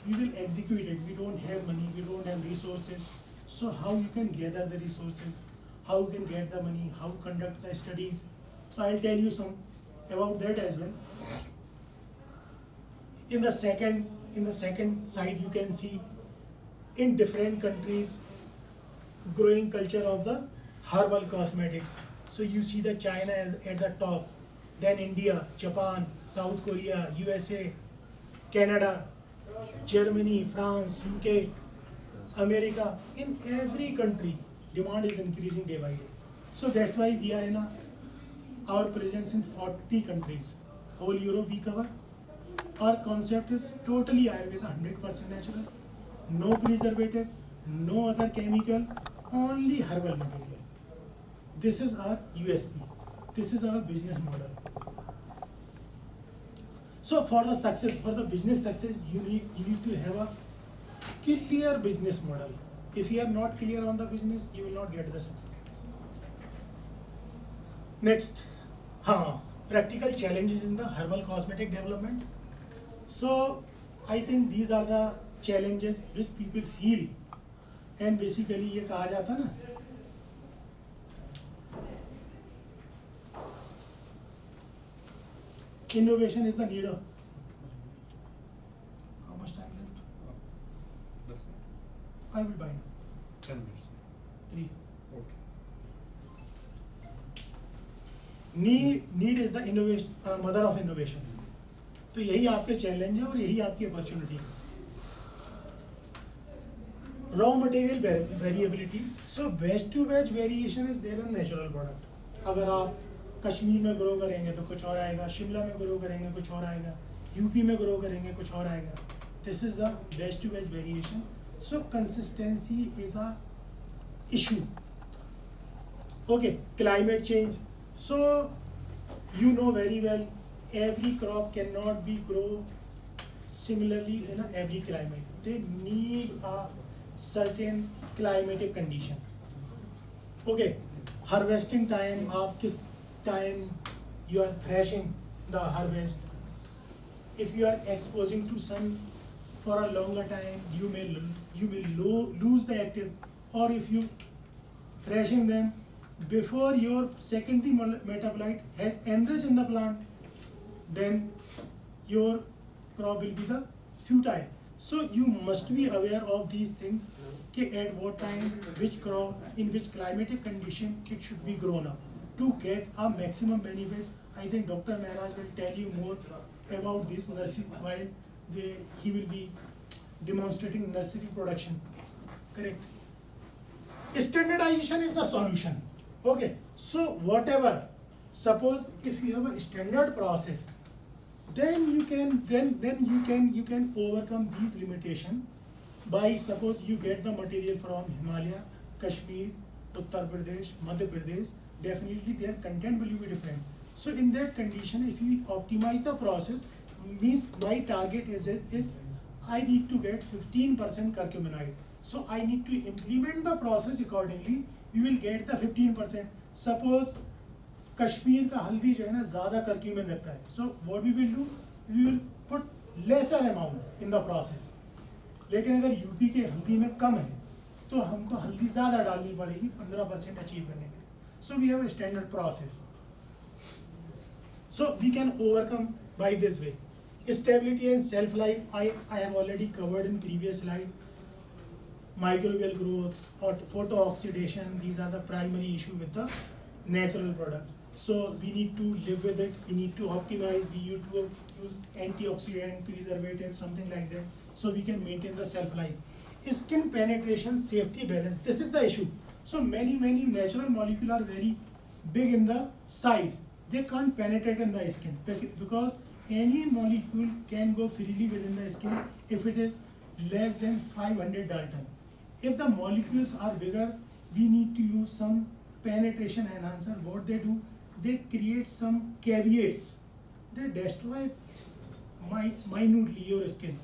we will execute it. We don't have money, we don't have resources. So how you can gather the resources, how you can get the money, how conduct the studies. So I'll tell you some about that as well. In the second side, you can see in different countries growing culture of the herbal cosmetics. So you see the China at the top, then India, Japan, South Korea, USA, Canada, Germany, France, UK, America. In every country, demand is increasing day by day. So that's why we are in our presence in 40 countries. Whole Europe we cover. Our concept is totally Ayurveda, 100% natural. No preservative, no other chemical, only herbal material. This is our USP. This is our business model. So for the success, for the business success, you need to have a clear business model. If you are not clear on the business, you will not get the success. Next, practical challenges in the herbal cosmetic development. So I think these are the challenges which people feel, and basically ये कहा जाता ना, innovation is the need of. How much time left? I will buy now. 10 minutes. 3. Okay. Need is the innovation, mother of innovation. तो यही आपके challenge है और यही आपकी अपॉर्चुनिटी है. Raw material variability. So batch to batch variation is there in natural product. अगर आप कश्मीर में ग्रो करेंगे तो कुछ और आएगा, शिमला में ग्रो करेंगे कुछ और आएगा, यूपी में ग्रो करेंगे कुछ और आएगा. This is the batch to batch variation. So consistency is a issue. Okay, climate change. So you know very well, every crop cannot be grown similarly in every climate. They need a certain climatic condition. Okay, harvesting time, आप किस time you are threshing the harvest. If you are exposing to sun for a longer time, you may lose the active. Or if you threshing them before your secondary metabolite has enriched in the plant, then your crop will be the futile. So you must be aware of these things, at what time, which crop, in which climatic condition it should be grown up to get a maximum benefit. I think Dr. Mehraj will tell you more about this nursery while he will be demonstrating nursery production. Correct. Standardization is the solution. Okay. So whatever, suppose if you have a standard process, then you can overcome these limitations by, suppose you get the material from Himalaya, Kashmir, Uttar Pradesh, Madhya Pradesh, definitely their content will be different. So in that condition, if you optimize the process, means my target is I need to get 15% curcuminide. So I need to implement the process accordingly. We will get the 15%. Suppose Kashmir का हल्दी जो है ना ज़्यादा curcumin रहता है. So what we will do, we will put lesser amount in the process. लेकिन अगर यूपी के हल्दी में कम है तो हमको हल्दी ज़्यादा डालनी पड़ेगी 15% अचीव करने के लिए. So we have a standard process. So we can overcome by this way. Stability and self life I have already covered in previous slide. Microbial growth or photo oxidation, these are the primary issue with the natural product. So we need to live with it, we need to optimize, we need to use antioxidant, preservative, something like that, so we can maintain the shelf life. Skin penetration, safety balance, this is the issue. So many natural molecules are very big in the size, they can't penetrate in the skin because any molecule can go freely within the skin if it is less than 500 Dalton. If the molecules are bigger, we need to use some penetration enhancer. What they do, they create some caveats. They destroy minutely your skin.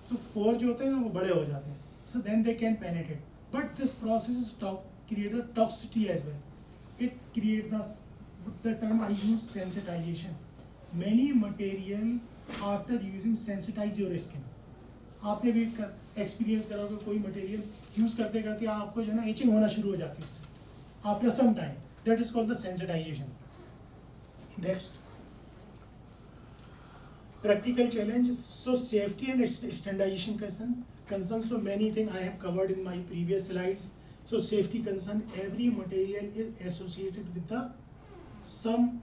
So pores जो होते हैं ना वो बड़े हो जाते हैं. So then they can penetrate. But this process creates a toxicity as well. It creates the term I use sensitization. Many material after using sensitize your skin. आपने भी एक्सपीरियंस करा होगा कोई मटेरियल यूज करते करते आपको जो है ना इचिंग होना शुरू हो जाती है उससे after some time. That is called the sensitization. Next, practical challenges. So safety and standardization concern. So many things I have covered in my previous slides. So safety concern, every material is associated with the some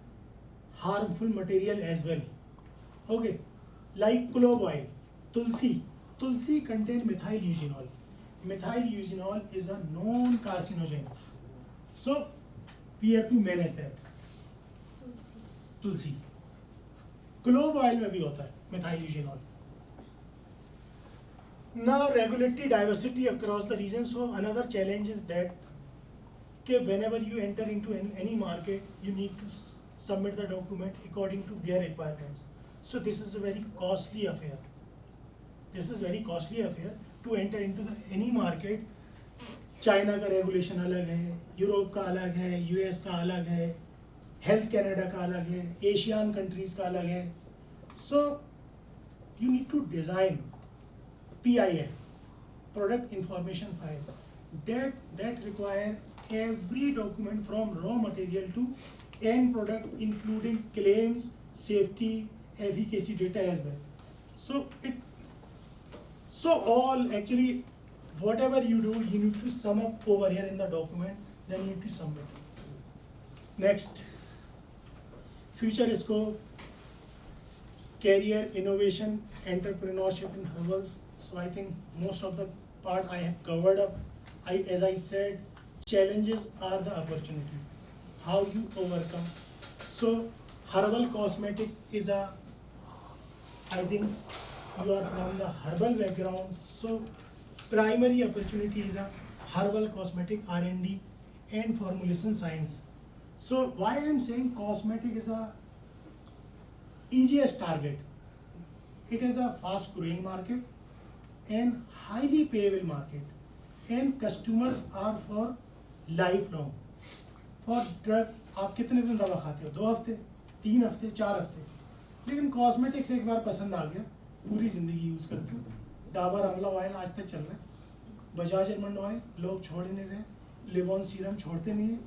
harmful material as well. Okay, like clove oil, tulsi. Tulsi contains methyl eugenol. Methyl eugenol is a known carcinogen. So we have to manage that. Tulsi. Clove oil में भी होता है methyl eugenol. Now regulatory diversity across the region. So another challenge is that whenever you enter into any market, you need to submit the document according to their requirements. So this is a very costly affair. This is very costly affair to enter into any market. China का regulation अलग है, Europe का अलग है, US का अलग है, health Canada का अलग है, एशियन कंट्रीज का अलग है. So you need to design PIF, Product Information File, that require every document from raw material to end product, including claims, safety, efficacy data as well. So all actually whatever you do, you need to sum up over here in the document, then you need to submit. Next, future scope, career, innovation, entrepreneurship in herbals. So I think most of the part I have covered up. As I said, challenges are the opportunity. How you overcome. So herbal cosmetics is I think you are from the herbal background. So primary opportunity is a herbal cosmetic R&D and formulation science. So why I am saying cosmetic is a easiest target. It is a fast growing market and highly payable market, and customers are for lifelong. For drug आप कितने दिन दवा खाते हो? 2 हफ्ते, 3 हफ्ते, 4 हफ्ते. लेकिन कॉस्मेटिक्स एक बार पसंद आ गया, पूरी जिंदगी यूज करते हो. डाबर आंवला ऑयल आज तक चल रहा है, बजाज आलमंड ऑयल लोग छोड़ नहीं रहे, लिवॉन सीरम छोड़ते नहीं है.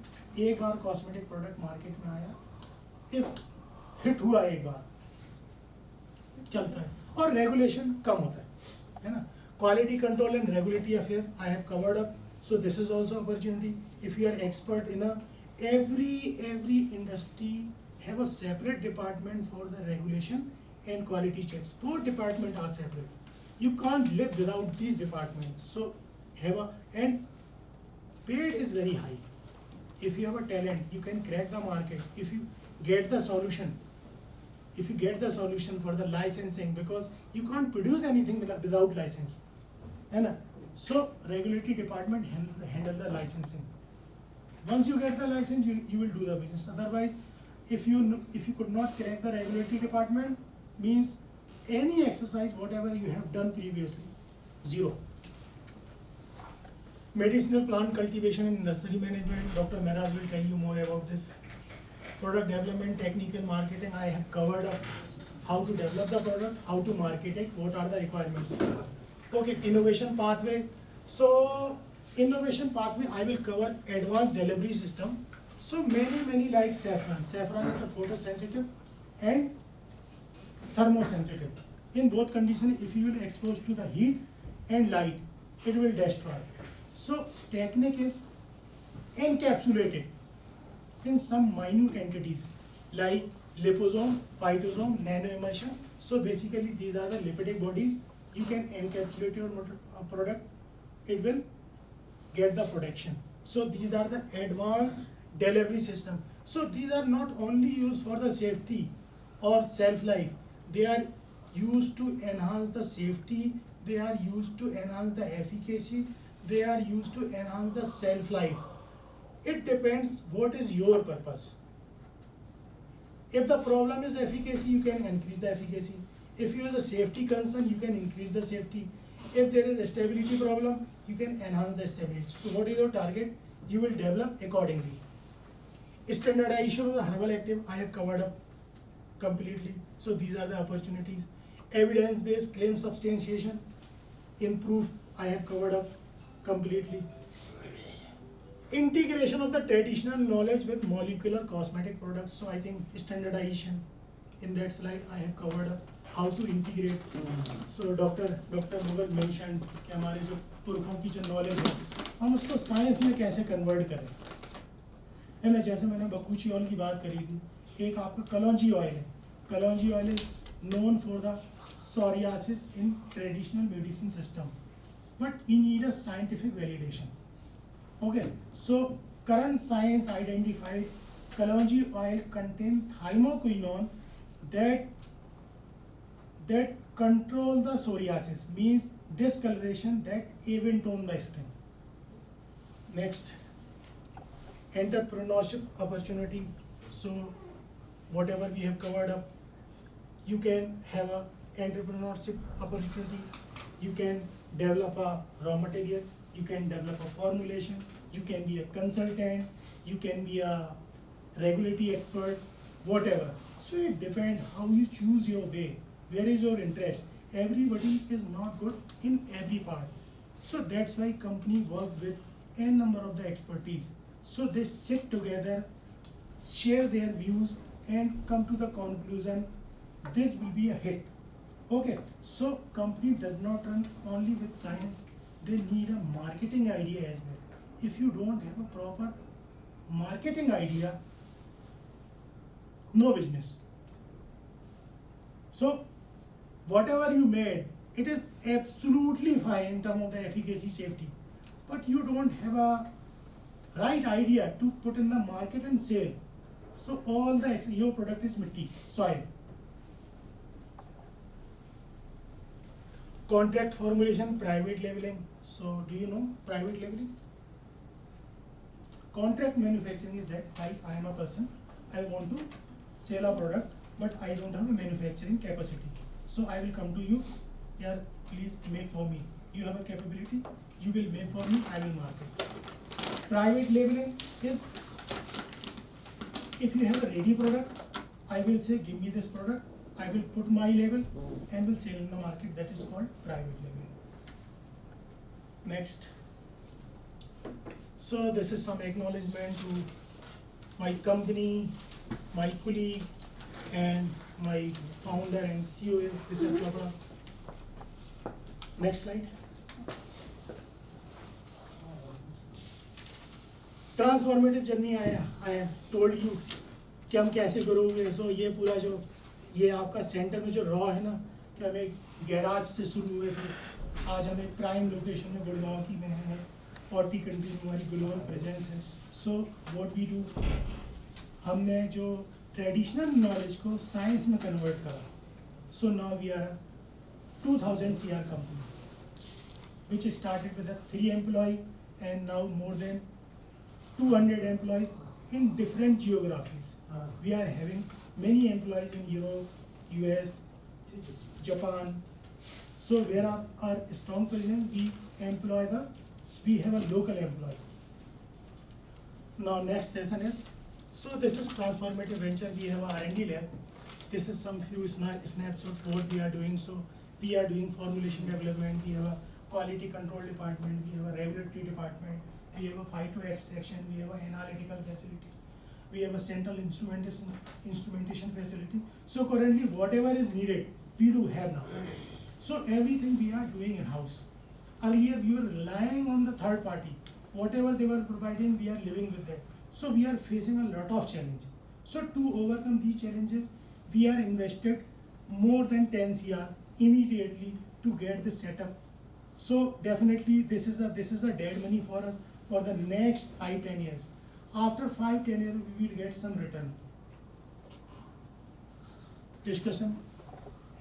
एक बार कॉस्मेटिक प्रोडक्ट मार्केट में आया, इफ हिट हुआ एक बार चलता है, और रेगुलेशन कम होता है ना. Quality control and regulatory affair I have covered up. So this is also opportunity. If you are expert in every industry have a separate department for the regulation and quality checks. Both departments are separate. You can't live without these departments. So and paid is very high. If you have a talent, you can crack the market. If you get the solution, for the licensing, because you can't produce anything without license. So regulatory department handle the licensing. Once you get the license, you will do the business. Otherwise, if you could not crack the regulatory department, means any exercise whatever you have done previously, zero. Medicinal plant cultivation and nursery management, Dr. Mehraj will tell you more about this. Product development, technical marketing, I have covered up how to develop the product, how to market it, what are the requirements. Okay, innovation pathway. So innovation pathway, I will cover advanced delivery system. So many like saffron. Saffron is a photosensitive and thermosensitive. In both conditions, if you will expose to the heat and light, it will destroy. So technique is encapsulated in some minute entities like liposome, phytosome, nanoemulsion. So basically these are the lipidic bodies. You can encapsulate your product, it will get the protection. So these are the advanced delivery system. So these are not only used for the safety or self-life, they are used to enhance the safety, they are used to enhance the efficacy, they are used to enhance the self-life. It depends what is your purpose. If the problem is efficacy, you can increase the efficacy. If you have a safety concern, you can increase the safety. If there is a stability problem, you can enhance the stability. So what is your target? You will develop accordingly. Standardization of the herbal active, I have covered up completely. So these are the opportunities. Evidence-based claim substantiation, in proof, I have covered up completely. Integration of the traditional knowledge with molecular cosmetic products. So I think standardization, in that slide I have covered up how to integrate. So Dr. Mughal mentioned कि हमारे जो पुरखों की जो knowledge है, हम उसको science में कैसे convert करें. है ना, जैसे मैंने बकूची ऑयल की बात करी थी, एक आपका कलौंजी ऑयल है. Kalonji oil is known for the psoriasis in traditional medicine system, but we need a scientific validation. Okay, so current science identified Kalonji oil contain thymoquinone that control the psoriasis, means discoloration that even tone the skin. Next, entrepreneurship opportunity. So whatever we have covered up, you can have a entrepreneurship opportunity. You can develop a raw material, you can develop a formulation, you can be a consultant, you can be a regulatory expert, whatever. So it depends how you choose your way, where is your interest. Everybody is not good in every part. So that's why company work with n number of the expertise. So they sit together, share their views and come to the conclusion this will be a hit. Okay, so company does not run only with science, they need a marketing idea as well. If you don't have a proper marketing idea, no business. So whatever you made, it is absolutely fine in terms of the efficacy, safety, but you don't have a right idea to put in the market and sale. So all the your product is mitti, soil. Contract formulation, private labeling. So do you know private labeling? Contract manufacturing is that I am a person, I want to sell a product, but I don't have a manufacturing capacity. So I will come to you, yeah, please make for me. You have a capability, you will make for me, I will market. Private labeling is, if you have a ready product, I will say give me this product, I will put my label and will sell in the market. That is called private labeling. Next. So this is some acknowledgement to my company, my colleague, and my founder and CEO, Mr. Chopra. Next slide. Transformative journey I have told you कि हम कैसे करोगे. So ये पूरा जो ये आपका centre में जो रॉ है ना, कि हम एक गैराज से शुरू हुए थे, आज हम एक प्राइम लोकेशन में गुड़गांव की में हैं, 40 कंट्रीज में हमारी ग्लोबल प्रेजेंस है. सो व्हाट वी डू, हमने जो ट्रेडिशनल नॉलेज को साइंस में कन्वर्ट करा. So now we are 2000 CR company which started with a 3 employee and now more than 200 employees in different geographies. We are having many employees in Europe, US, Japan. So where are our strong presence? We have a local employee. Now next session is, so this is transformative venture. We have a R&D lab. This is some few snapshots of what we are doing. So we are doing formulation development. We have a quality control department. We have a regulatory department. We have a phyto extraction. We have an analytical facility. We have a central instrumentation facility. So currently whatever is needed, we do have now. So everything we are doing in-house. Earlier we were relying on the third party. Whatever they were providing, we are living with that. So we are facing a lot of challenges. So to overcome these challenges, we are invested more than 10 CR immediately to get this setup. So definitely this is a dead money for us for the next 5-10 years. After 5-10 years, we will get some return. Discussion?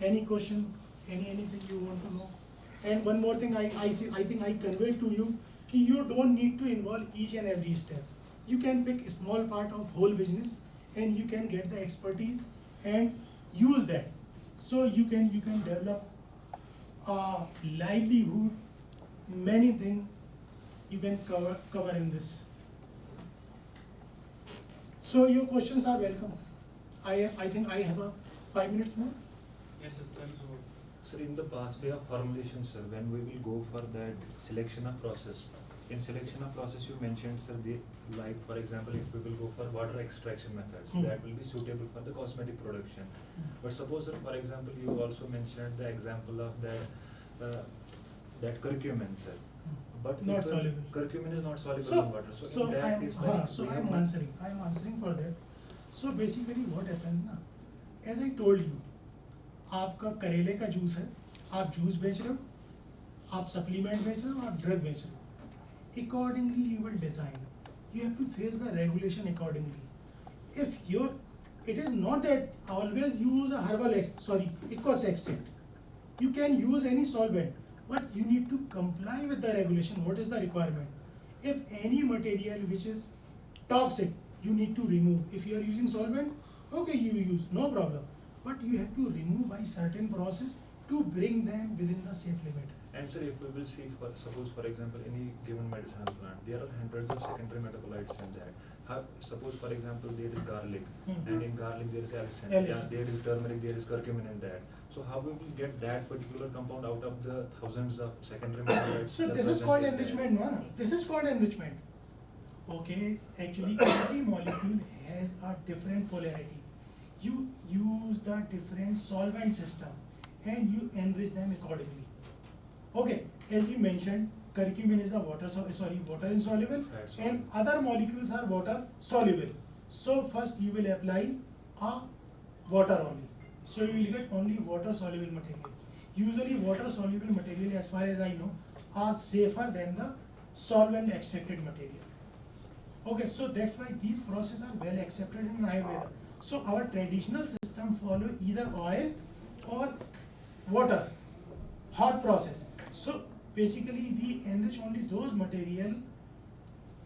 Any question? Anything you want to know? And one more thing, I think I conveyed to you, you don't need to involve each and every step. You can pick a small part of whole business and you can get the expertise and use that. So you can develop a livelihood, many things you can cover in this. So your questions are welcome. I think I have 5 minutes more. Yes, sir. So, in the past way of formulation, sir, when we will go for that selection of process, in selection of process you mentioned, sir, like for example, if we will go for water extraction methods, that will be suitable for the cosmetic production. But suppose, sir, for example, you also mentioned the example of that curcumin, sir. But Not if the soluble. curcumin is not soluble So, in water, so so in that I'm, case, like, so we I'm have answering for that. So basically what happens ना, as I told you, आपका करेले का juice है, आप juice बेच रहे हो, आप सप्लीमेंट बेच रहे हो, आप ड्रग बेच रहे हो. Accordingly you will design. You have to face the regulation accordingly. If you, it is not that always use a herbal aqueous extract. You can use any solvent, but you need to comply with the regulation. What is the requirement? If any material which is toxic, you need to remove. If you are using solvent, okay, you use, no problem. But you have to remove by certain process to bring them within the safe limit. And sir, if we will see, suppose for example, any given medicinal plant, there are hundreds of secondary metabolites in that. Suppose for example, there is garlic, and in garlic there is allicin, there is turmeric, there is curcumin in that. So how we will get that particular compound out of the thousands of secondary metabolites? So this is called enrichment, no? This is called enrichment. Okay, actually every molecule has a different polarity. You use the different solvent system and you enrich them accordingly. Okay, as you mentioned, curcumin is a water insoluble, and other molecules are water soluble. So first you will apply a water only. So you will get only water soluble material. Usually water soluble material, as far as I know, are safer than the solvent extracted material. Okay, so that's why these processes are well accepted in Ayurveda. So our traditional system follow either oil or water, hot process. So basically we enrich only those material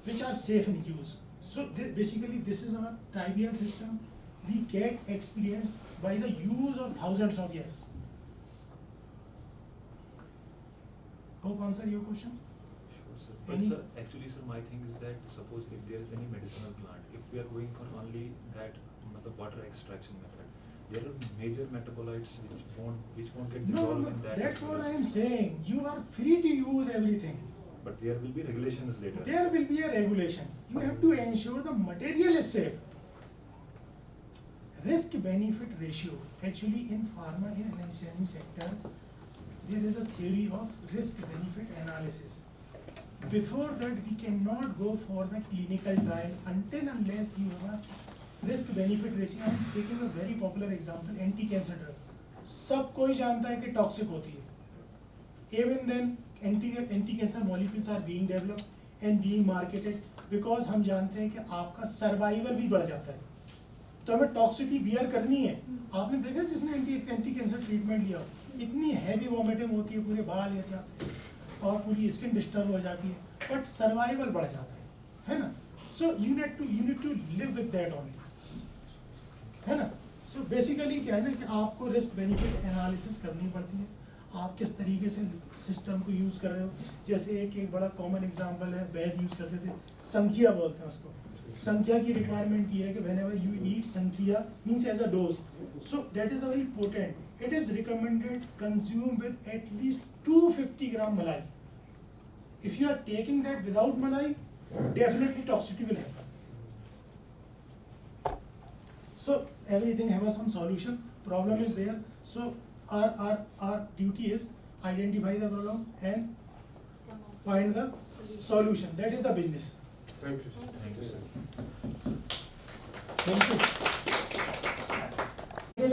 which are safe in use. So basically this is our trivial system. We get experience by the use of thousands of years. Hope answer your question? Sure, sir. But Any- sir, actually, sir, my thing is that suppose if there is any medicinal plant, if we are going for only that the water extraction method, there are major metabolites which won't get dissolved in that. That's what I process. am saying. You are free to use everything. But there will be regulations later. There will be a regulation. You have to ensure the material is safe. Risk-benefit ratio. Actually, in pharma, in any sector, there is a theory of risk-benefit analysis. Before that, we cannot go for the clinical trial until unless you have a risk-benefit ratio. I am taking a very popular example, anti-cancer drug. सब कोई जानता है कि toxic होती है. Even then, anti-cancer molecules are being developed and being marketed because हम जानते हैं कि आपका survival भी बढ़ जाता है. तो हमें टॉक्सिटी बियर करनी है. आपने देखा जिसने एंटी कैंसर ट्रीटमेंट लिया, इतनी हैवी वॉमिटिंग होती है, पूरे बाल गिर जाते हैं और पूरी स्किन डिस्टर्ब हो जाती है, बट सर्वाइवल बढ़ जाता है ना. So you need to live with that only, है ना. सो बेसिकली क्या है ना कि आपको रिस्क बेनिफिट एनालिसिस करनी पड़ती है. आप किस तरीके से सिस्टम को यूज़ कर रहे हो. जैसे एक बड़ा कॉमन एग्जांपल है, वैद यूज़ करते थे, संख्या बोलते हैं उसको. संख्या की रिक्वायरमेंट ये है कि whenever you eat संख्या means as a dose, so that is a very potent. It is recommended consume with at least 250 gram malai. If you are taking that without malai, definitely toxicity will happen. So everything has some solution. Problem is there. So our duty is identify the problem and find the solution. That is the business. Thank you. Thank you, sir. Thank you.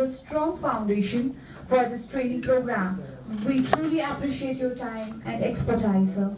A strong foundation for this training program. We truly appreciate your time and expertise, sir.